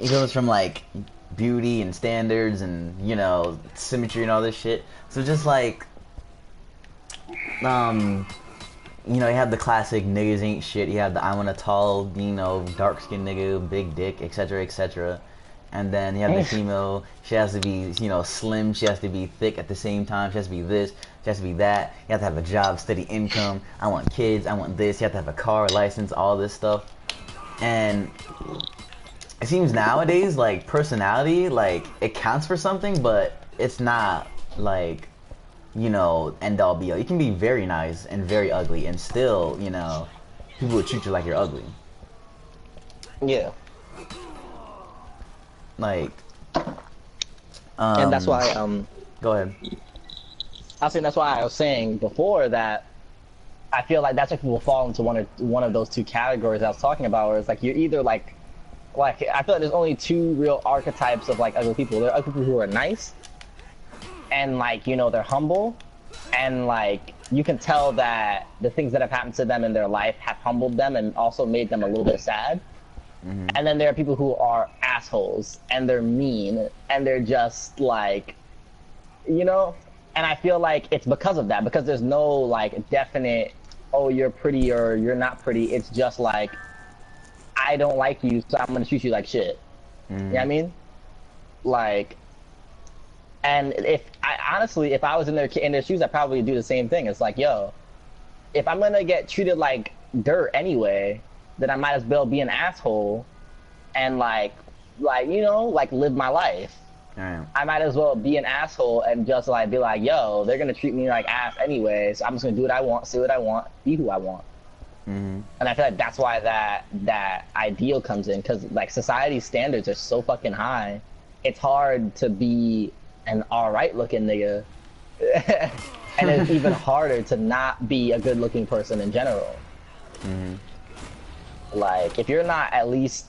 goes from, like, beauty and standards and, you know, symmetry and all this shit. So just, like, you know, you have the classic niggas ain't shit. You have the I want a tall, you know, dark-skinned nigga, big dick, etc., etc. And then you have the female, she has to be, you know, slim, she has to be thick at the same time, she has to be this, she has to be that, you have to have a job, steady income, I want kids, I want this, you have to have a car, license, all this stuff. And it seems nowadays, like, personality, like, it counts for something, but it's not, like, you know, end all be all. You can be very nice and very ugly and still, you know, people will treat you like you're ugly. Yeah. Like, and that's why, go ahead. I was saying that's why I was saying before that I feel like that's why people fall into one of those two categories I was talking about, where it's like you're either like I feel like there's only two real archetypes of, like, ugly people. There are ugly people who are nice and, like, you know, they're humble, and, like, you can tell that the things that have happened to them in their life have humbled them and also made them a little bit sad. And then there are people who are assholes and they're mean and they're just, like, you know, and I feel like it's because of that, because there's no, like, definite, oh, you're pretty or you're not pretty. It's just like, I don't like you, so I'm gonna treat you like shit. You know what I mean? Like, and if I was in their shoes, I'd probably do the same thing. It's like, yo, if I'm gonna get treated like dirt anyway, then I might as well be an asshole and, like, you know, like, live my life. I might as well be an asshole and just, like, be like, yo, they're gonna treat me like ass anyway, so I'm just gonna do what I want, say what I want, be who I want. And I feel like that's why that ideal comes in, because, like, society's standards are so fucking high. It's hard to be an alright looking nigga, and it's even harder to not be a good looking person in general. Like, if you're not at least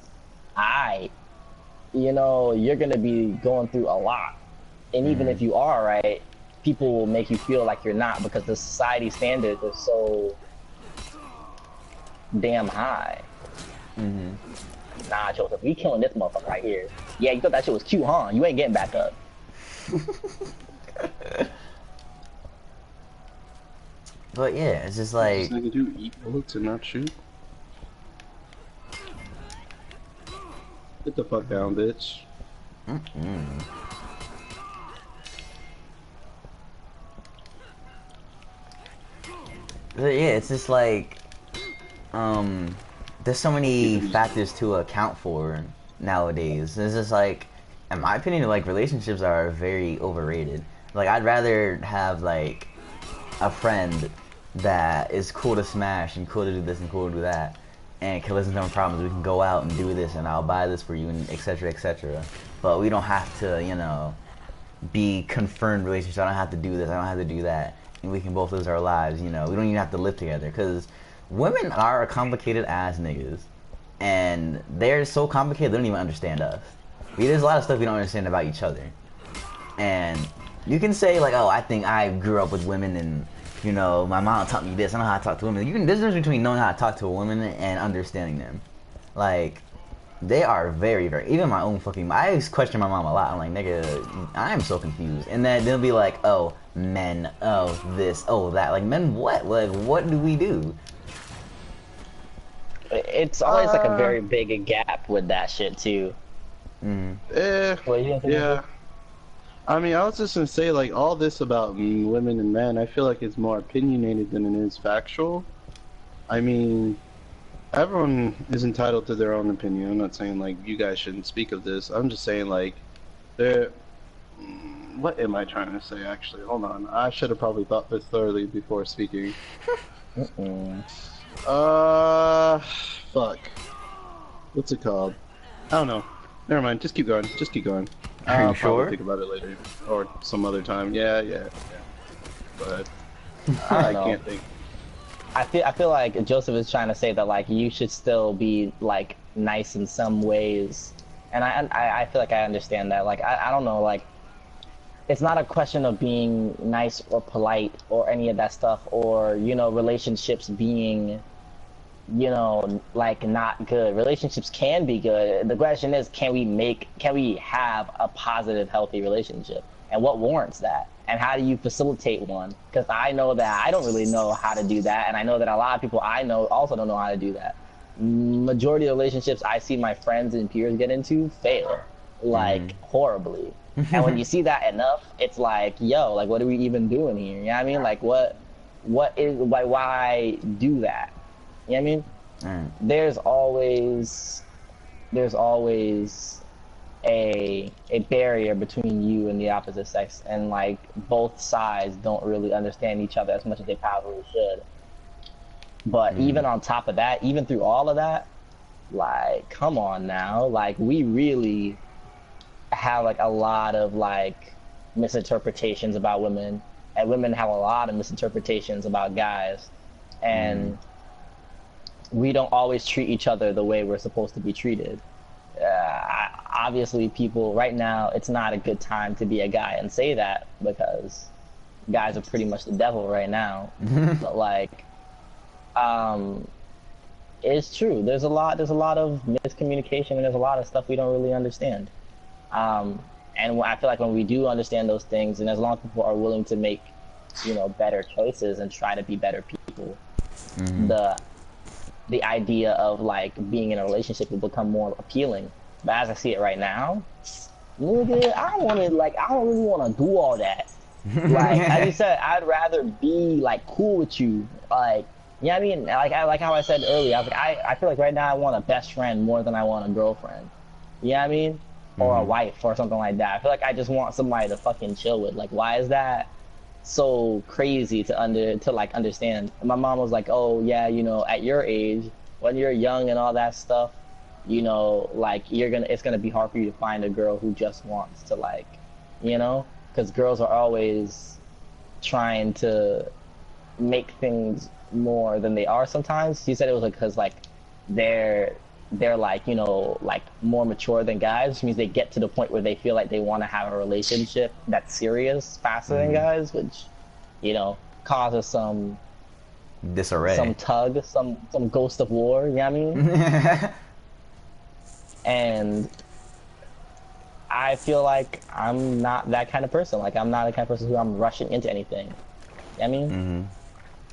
you know, you're gonna be going through a lot. And even if you are right, people will make you feel like you're not because the society standards are so damn high. Nah, Joseph, we killing this motherfucker right here. Yeah, you thought that shit was cute, huh? You ain't getting back up. But yeah, it's just like... This nigga do eat bullets and not shoot? Get the fuck down, bitch. But yeah, it's just like... there's so many factors to account for nowadays. It's just like, in my opinion, like, relationships are very overrated. Like, I'd rather have, like, a friend that is cool to smash and cool to do this and cool to do that and can listen to my problems. We can go out and do this and I'll buy this for you and etc, etc. But we don't have to, you know, be confirmed relationships. I don't have to do this, I don't have to do that, and we can both live our lives, you know. We don't even have to live together, because women are complicated ass niggas, and they're so complicated they don't even understand us. There's a lot of stuff we don't understand about each other. And you can say like, oh, I think I grew up with women and, you know, my mom taught me this, I know how to talk to women. There's a difference between knowing how to talk to a woman and understanding them. Like, they are very, very, even my own fucking, I question my mom a lot. I'm like, nigga, I'm so confused. And then they'll be like, oh, men, oh, this, oh, that. Like, men what? Like, what do we do? It's always like a very big gap with that shit too. Yeah. I mean, I was just gonna say, like, all this about women and men, I feel like it's more opinionated than it is factual. I mean, everyone is entitled to their own opinion. I'm not saying, like, you guys shouldn't speak of this. I'm just saying, like, what am I trying to say, actually? Hold on. I should have probably thought this thoroughly before speaking. Fuck. What's it called? I don't know. Never mind. Just keep going. Just keep going. Are you I'll probably sure? think about it later. Or some other time. Yeah. But I I don't know. can't think. I feel like Joseph is trying to say that like you should still be like nice in some ways, and I feel like I understand that. Like I don't know, like it's not a question of being nice or polite or any of that stuff, or you know, relationships being, you know, like not good. Relationships can be good. The question is, can we have a positive, healthy relationship, and what warrants that? And how do you facilitate one? Because I know that I don't really know how to do that, and I know that a lot of people I know also don't know how to do that. Majority of relationships I see my friends and peers get into fail, like horribly. And when you see that enough, it's like, yo, like what are we even doing here? You know what I mean? Like what is, like, why do that? You know what I mean? There's always a barrier between you and the opposite sex, and like both sides don't really understand each other as much as they probably should. But even on top of that, even through all of that, like, come on now, like we really have like a lot of like misinterpretations about women, and women have a lot of misinterpretations about guys, and we don't always treat each other the way we're supposed to be treated. Obviously, people right now, it's not a good time to be a guy and say that, because guys are pretty much the devil right now. But like, it's true. There's a lot of miscommunication, and there's a lot of stuff we don't really understand. And I feel like when we do understand those things, and as long as people are willing to make, you know, better choices and try to be better people, the idea of like being in a relationship will become more appealing. But as I see it right now, nigga, I don't really want to do all that. Like, as you said, I'd rather be like cool with you. Like, you know what I mean? Like how I said earlier, I was like, I feel like right now I want a best friend more than I want a girlfriend. You know what I mean? Or a wife or something like that. I feel like I just want somebody to fucking chill with. Like, why is that so crazy to understand? And my mom was like, oh yeah, you know, at your age, when you're young and all that stuff, you know, like it's gonna be hard for you to find a girl who just wants to, like, you know, because girls are always trying to make things more than they are sometimes. She said it was like because like they're they're like, like more mature than guys, which means they get to the point where they feel like they want to have a relationship that's serious faster than guys, which, causes some Disarray. tug, some ghost of war, you know what I mean? And I feel like I'm not that kind of person. Like, I'm not the kind of person who I'm rushing into anything. You know what I mean?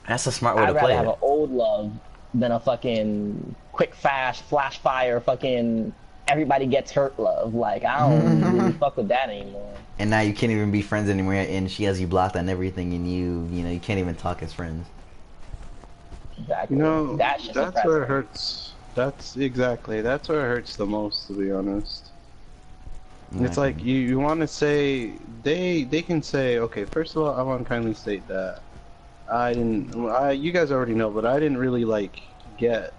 That's a smart way to I'd play rather have it. an old love than a fucking quick flash fire, fucking everybody gets hurt love. Like, I don't really fuck with that anymore. And now you can't even be friends anymore, and she has you blocked on everything, and you can't even talk as friends. Exactly. That's depressing. where it hurts. That's where it hurts the most, to be honest. It's like you want to say they can say, okay, first of all, I want to kindly state that you guys already know, but I didn't really like get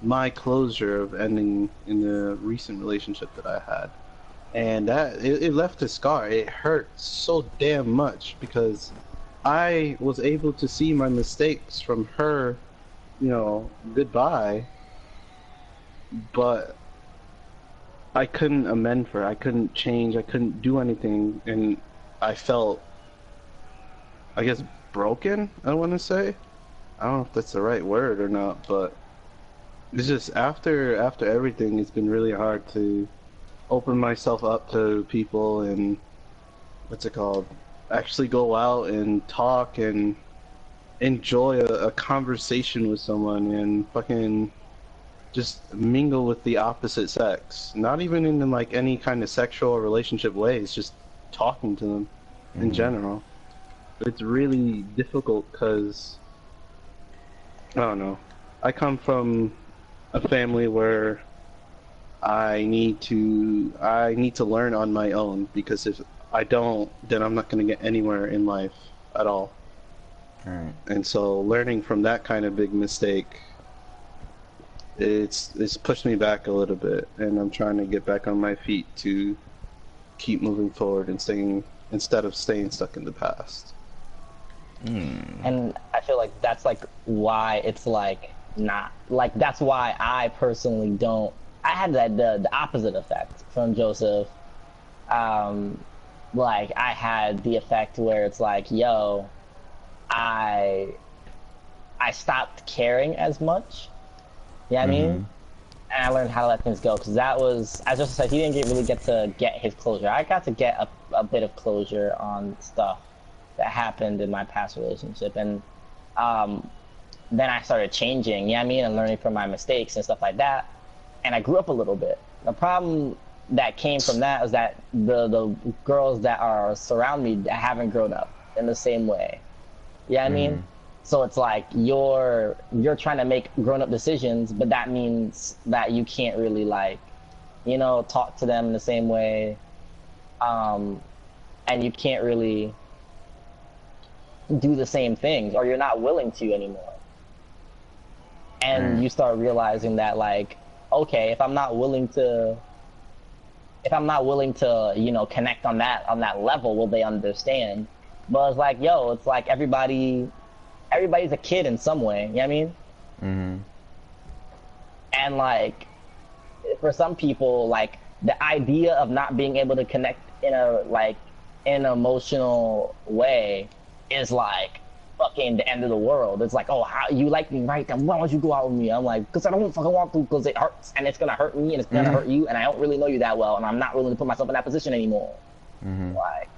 my closure of ending in the recent relationship that I had, and that it left a scar. It hurt so damn much because I was able to see my mistakes from her, goodbye, but I couldn't amend for her. I couldn't change. I couldn't do anything, and I felt, I guess, broken. I want to say, I don't know if that's the right word or not, but it's just after everything, it's been really hard to open myself up to people and what's it called? Actually go out and talk and enjoy a conversation with someone and fucking just mingle with the opposite sex. Not even in like any kind of sexual or relationship ways, just talking to them in general. It's really difficult because, I don't know, I come from a family where I need to learn on my own, because if I don't, then I'm not going to get anywhere in life at all. Right. And so learning from that kind of big mistake, it's pushed me back a little bit, and I'm trying to get back on my feet to keep moving forward and instead of staying stuck in the past. And I feel like that's like why it's like not like that's why I personally don't. I had the opposite effect from Joseph. Like I had the effect where it's like, yo, I stopped caring as much. You know what I mean? And I learned how to let things go, because that was, as Joseph said, he didn't really get to get his closure. I got to get a bit of closure on stuff that happened in my past relationship, and then I started changing, you know what I mean, and learning from my mistakes and stuff like that, and I grew up a little bit. The problem that came from that is that the girls that are surround me haven't grown up in the same way. You know what I mean? So it's like you're trying to make grown-up decisions, but that means that you can't really like, talk to them in the same way, and you can't really do the same things, or you're not willing to anymore. And you start realizing that, like, okay, if I'm not willing to, connect on that level, will they understand? But it's like, yo, it's like everybody's a kid in some way, you know what I mean? And like, for some people, like, the idea of not being able to connect in an emotional way is like fucking the end of the world. It's like, oh, how you like me, right? Then why don't you go out with me? I'm like, because I don't fucking want to, because it hurts, and it's gonna hurt me, and it's gonna hurt you, and I don't really know you that well, and I'm not willing to put myself in that position anymore. Like,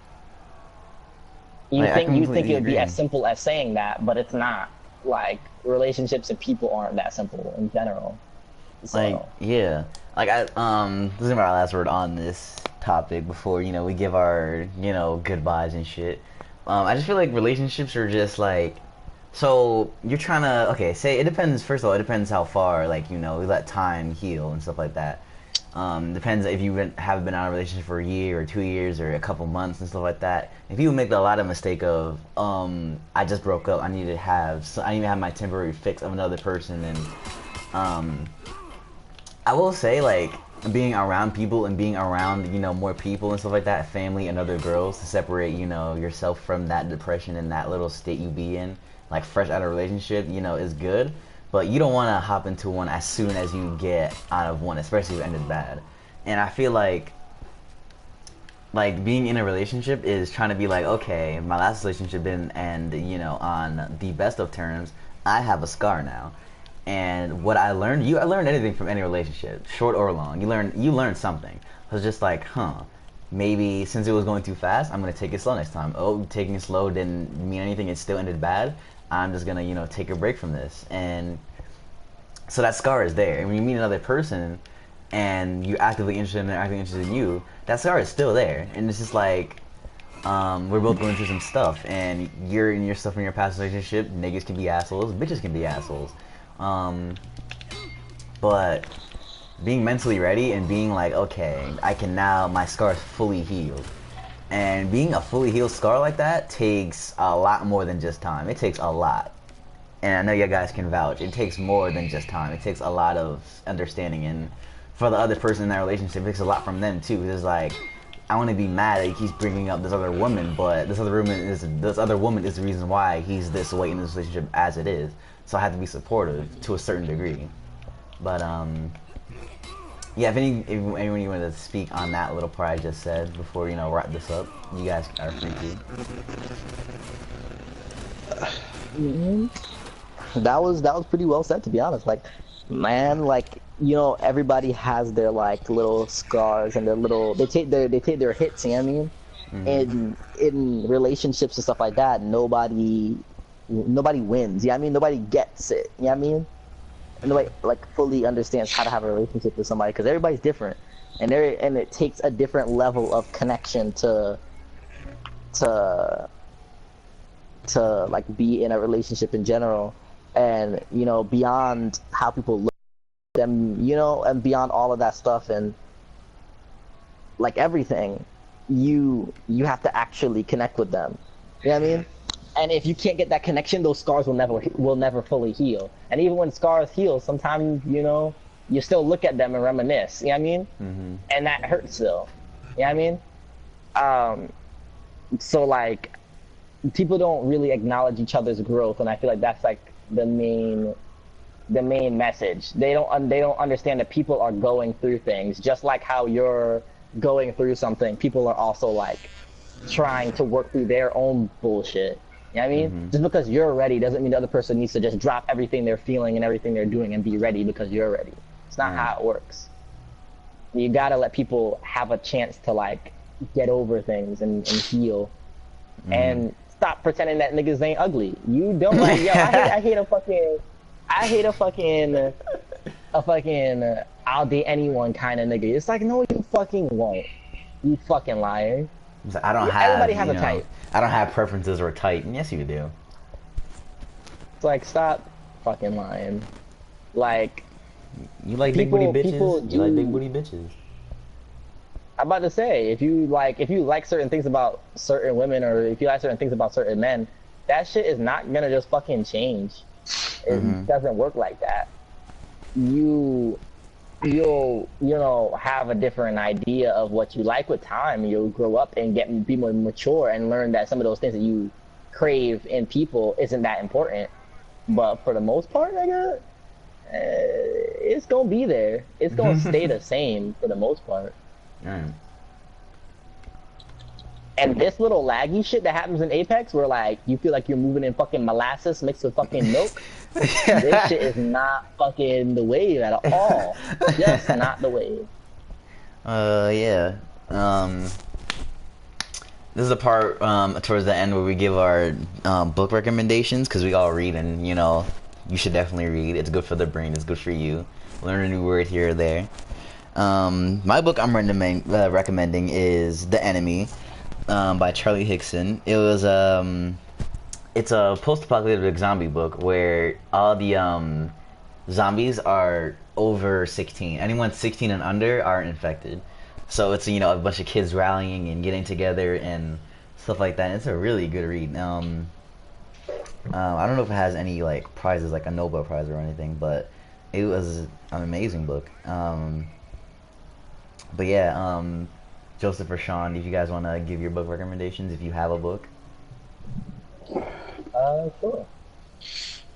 you think it would be as simple as saying that, but it's not. Like, relationships and people aren't that simple in general. So. Like, yeah, like this is my last word on this topic before we give our goodbyes and shit. I just feel like relationships are just like, so you're trying to, say it depends. First of all, it depends how far, like, we let time heal and stuff like that. Depends if you have been out of a relationship for a year or 2 years or a couple months and stuff like that. If you make a lot of mistake of, I just broke up, I need to have my temporary fix of another person, and I will say, like, being around people and being around more people and stuff like that, family and other girls, to separate yourself from that depression and that little state you be in, like fresh out of a relationship, is good. but you don't want to hop into one as soon as you get out of one, especially if it ended bad. And I feel like being in a relationship is trying to be like, okay, my last relationship didn't end, on the best of terms. I have a scar now. And what I learned, I learned anything from any relationship, short or long. You learn something. I was just like, maybe since it was going too fast, I'm gonna take it slow next time. Oh, taking it slow didn't mean anything. It still ended bad. I'm just gonna, take a break from this. And so that scar is there. And when you meet another person, and you're actively interested in them, actively interested in you, that scar is still there. And it's just like, we're both going through some stuff, and you're in your stuff from your past relationship. Niggas can be assholes, bitches can be assholes. But being mentally ready and being like, okay, I can now, my scar is fully healed. And being a fully healed scar like that takes a lot more than just time. It takes a lot. And I know you guys can vouch. It takes more than just time. It takes a lot of understanding. And for the other person in that relationship, it takes a lot from them too. It's like, I want to be mad that he keeps bringing up this other woman, but this other woman is the reason why he's this way in this relationship as it is. So I have to be supportive to a certain degree. But yeah, if anyone you wanted to speak on that little part I just said before wrap this up, you guys are free to. That was pretty well said, to be honest. Like, man, like, everybody has their like little scars and their little they take their hits. You know what I mean? Mm-hmm. In relationships and stuff like that, nobody wins. Yeah, I mean, nobody gets it. You know what I mean? And nobody like fully understands how to have a relationship with somebody, because everybody's different, and it takes a different level of connection to like be in a relationship in general, and beyond how people look at them, and beyond all of that stuff, and like everything, you have to actually connect with them. You know what I mean? And if you can't get that connection, those scars will never fully heal. And even when scars heal, sometimes you still look at them and reminisce. You know what I mean? Mm-hmm. And that hurts still. You know what I mean? So like, people don't really acknowledge each other's growth, and I feel like that's like the main message. They don't understand that people are going through things, just like how you're going through something. People are also like trying to work through their own bullshit. You know what I mean? Mm-hmm. Just because you're ready doesn't mean the other person needs to just drop everything they're feeling and everything they're doing and be ready because you're ready. It's not how it works. You gotta let people have a chance to like get over things and heal, and stop pretending that niggas ain't ugly. You don't like, yo, I hate a fucking I'll date anyone kind of nigga. It's like, no, you fucking won't. You fucking liar. I don't have. Everybody has a type. I don't have preferences or type. Yes, you do. It's like, stop fucking lying. Like, you like big booty bitches. You like big booty bitches. I'm about to say, if you like certain things about certain women, or if you like certain things about certain men, that shit is not gonna just fucking change. It doesn't work like that. You'll have a different idea of what you like with time. You'll grow up and be more mature and learn that some of those things that you crave in people isn't that important. But for the most part, nigga, it's gonna be there. It's gonna stay the same for the most part. And this little laggy shit that happens in Apex, where like you feel like you're moving in fucking molasses mixed with fucking milk, this shit is not fucking the wave at all. Just not the wave. Yeah. This is the part towards the end where we give our book recommendations, because we all read, and you should definitely read. It's good for the brain. It's good for you. Learn a new word here or there. My book I'm recommending is The Enemy, by Charlie Hickson. It was it's a post-apocalyptic zombie book where all the zombies are over 16. Anyone 16 and under are infected. So it's a bunch of kids rallying and getting together and stuff like that. And it's a really good read. I don't know if it has any like prizes, like a Nobel Prize or anything, but it was an amazing book. But yeah, Joseph or Sean, if you guys want to give your book recommendations, if you have a book.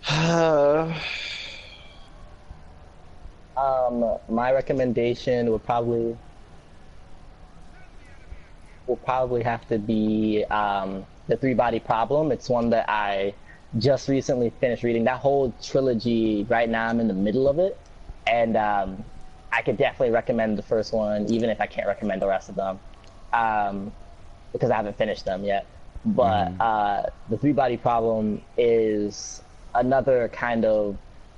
Sure. My recommendation would probably have to be the Three Body Problem. It's one that I just recently finished reading. That whole trilogy, right now I'm in the middle of it, and I could definitely recommend the first one, even if I can't recommend the rest of them, because I haven't finished them yet. But the Three Body Problem is another kind of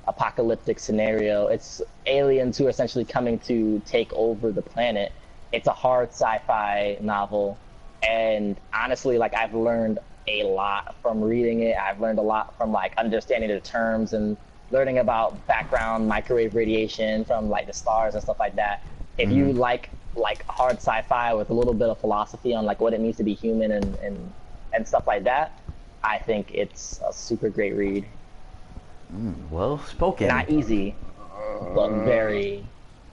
apocalyptic scenario. It's aliens who are essentially coming to take over the planet. It's a hard sci-fi novel, and honestly, like, I've learned a lot from reading it. I've learned a lot from like understanding the terms and learning about background microwave radiation from like the stars and stuff like that. If you like hard sci-fi with a little bit of philosophy on like what it means to be human and stuff like that, I think it's a super great read. Well spoken. Not easy, but very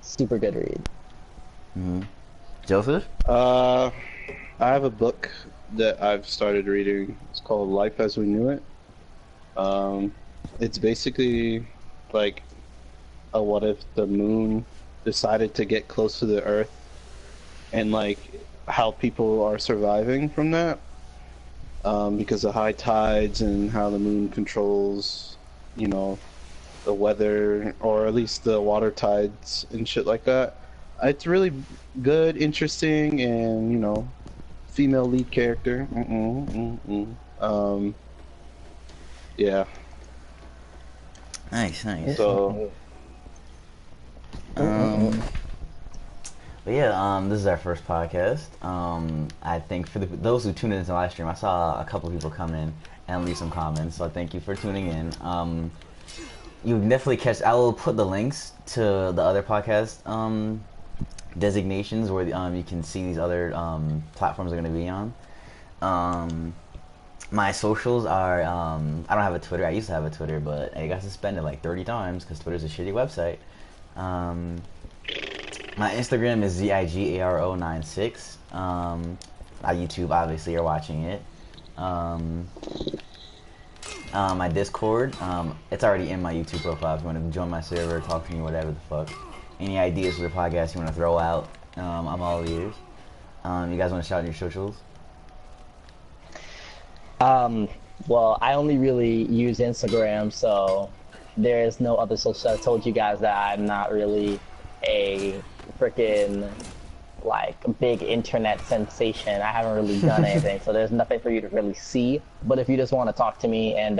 super good read. Joseph? I have a book that I've started reading. It's called Life as We Knew It. It's basically like a what if the moon decided to get close to the Earth, and like how people are surviving from that, because of high tides and how the moon controls, you know, the weather, or at least the water tides and shit like that. It's really good, interesting, and, you know, female lead character. Yeah. Nice. So, But yeah, this is our first podcast. I think for those who tuned into the live stream, I saw a couple people come in and leave some comments, so thank you for tuning in. You definitely catch. I will put the links to the other podcast designations where you can see these other platforms are going to be on. My socials are I don't have a Twitter. I used to have a Twitter, but I got suspended like 30 times because Twitter's a shitty website. My Instagram is zigaro96. My YouTube, obviously, you're watching it. My Discord, it's already in my YouTube profile. If you want to join my server, talk to me, whatever the fuck. Any ideas for the podcast you want to throw out, I'm all ears. You guys want to shout out your socials? Well, I only really use Instagram, so there is no other social. I told you guys that I'm not really a freaking like big internet sensation. I haven't really done anything, so there's nothing for you to really see. But if you just want to talk to me and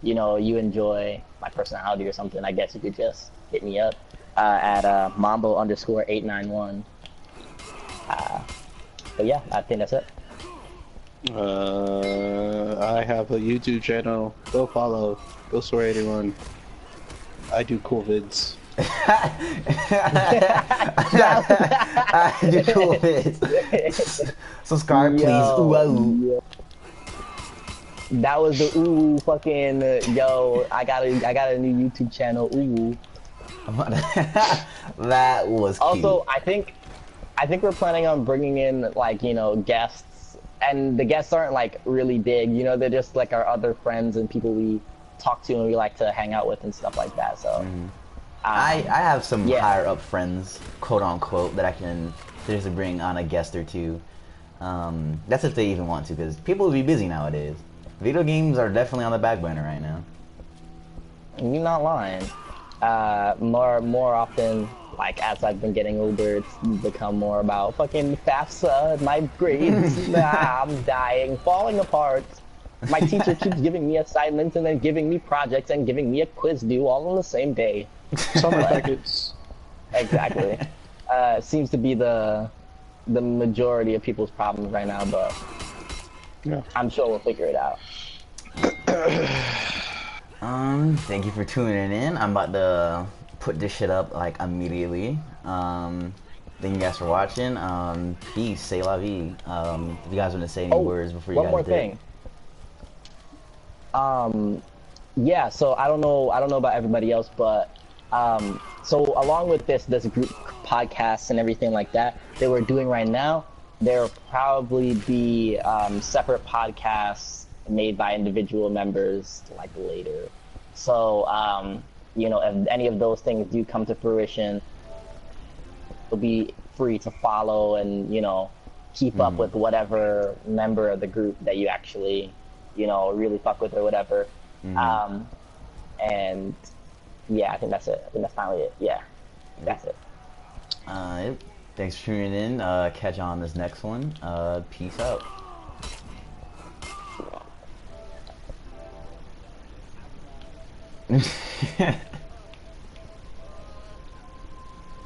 you know, you enjoy my personality or something, I guess you could just hit me up at mambo_891. But yeah, I think that's it. I have a YouTube channel. Go follow. Go swear 81. I do cool vids. I do cool vids. Subscribe, please. Ooh. That was the ooh fucking yo. I got a new YouTube channel. Ooh. That was cute. Also, I think we're planning on bringing in like, you know, guests. And the guests aren't like really big, you know, they're just like our other friends and people we talk to and we like to hang out with and stuff like that. So I have some higher up friends, quote unquote, that I can seriously bring on a guest or two. That's if they even want to, because people will be busy nowadays. Video games are definitely on the back burner right now. You're not lying. More often, like, as I've been getting older, it's become more about fucking FAFSA and my grades. I'm dying, falling apart. My teacher keeps giving me assignments and then giving me projects and giving me a quiz due all on the same day. Summer packets. Exactly. Seems to be the majority of people's problems right now, but yeah. I'm sure we'll figure it out. Thank you for tuning in. I'm about to put this shit up like immediately. Thank you guys for watching. Peace, c'est la vie. If you guys want to say any words before you guys one more thing. Yeah, so I don't know about everybody else, but so along with this group podcasts and everything like that we're doing right now, there'll probably be separate podcasts made by individual members like later. So you know, if any of those things do come to fruition, you'll be free to follow and, you know, keep up with whatever member of the group that you actually, you know, really fuck with or whatever. And yeah, I think that's it. I think that's finally it. Yeah, that's it. Yep. Thanks for tuning in. Catch you on this next one. Peace out.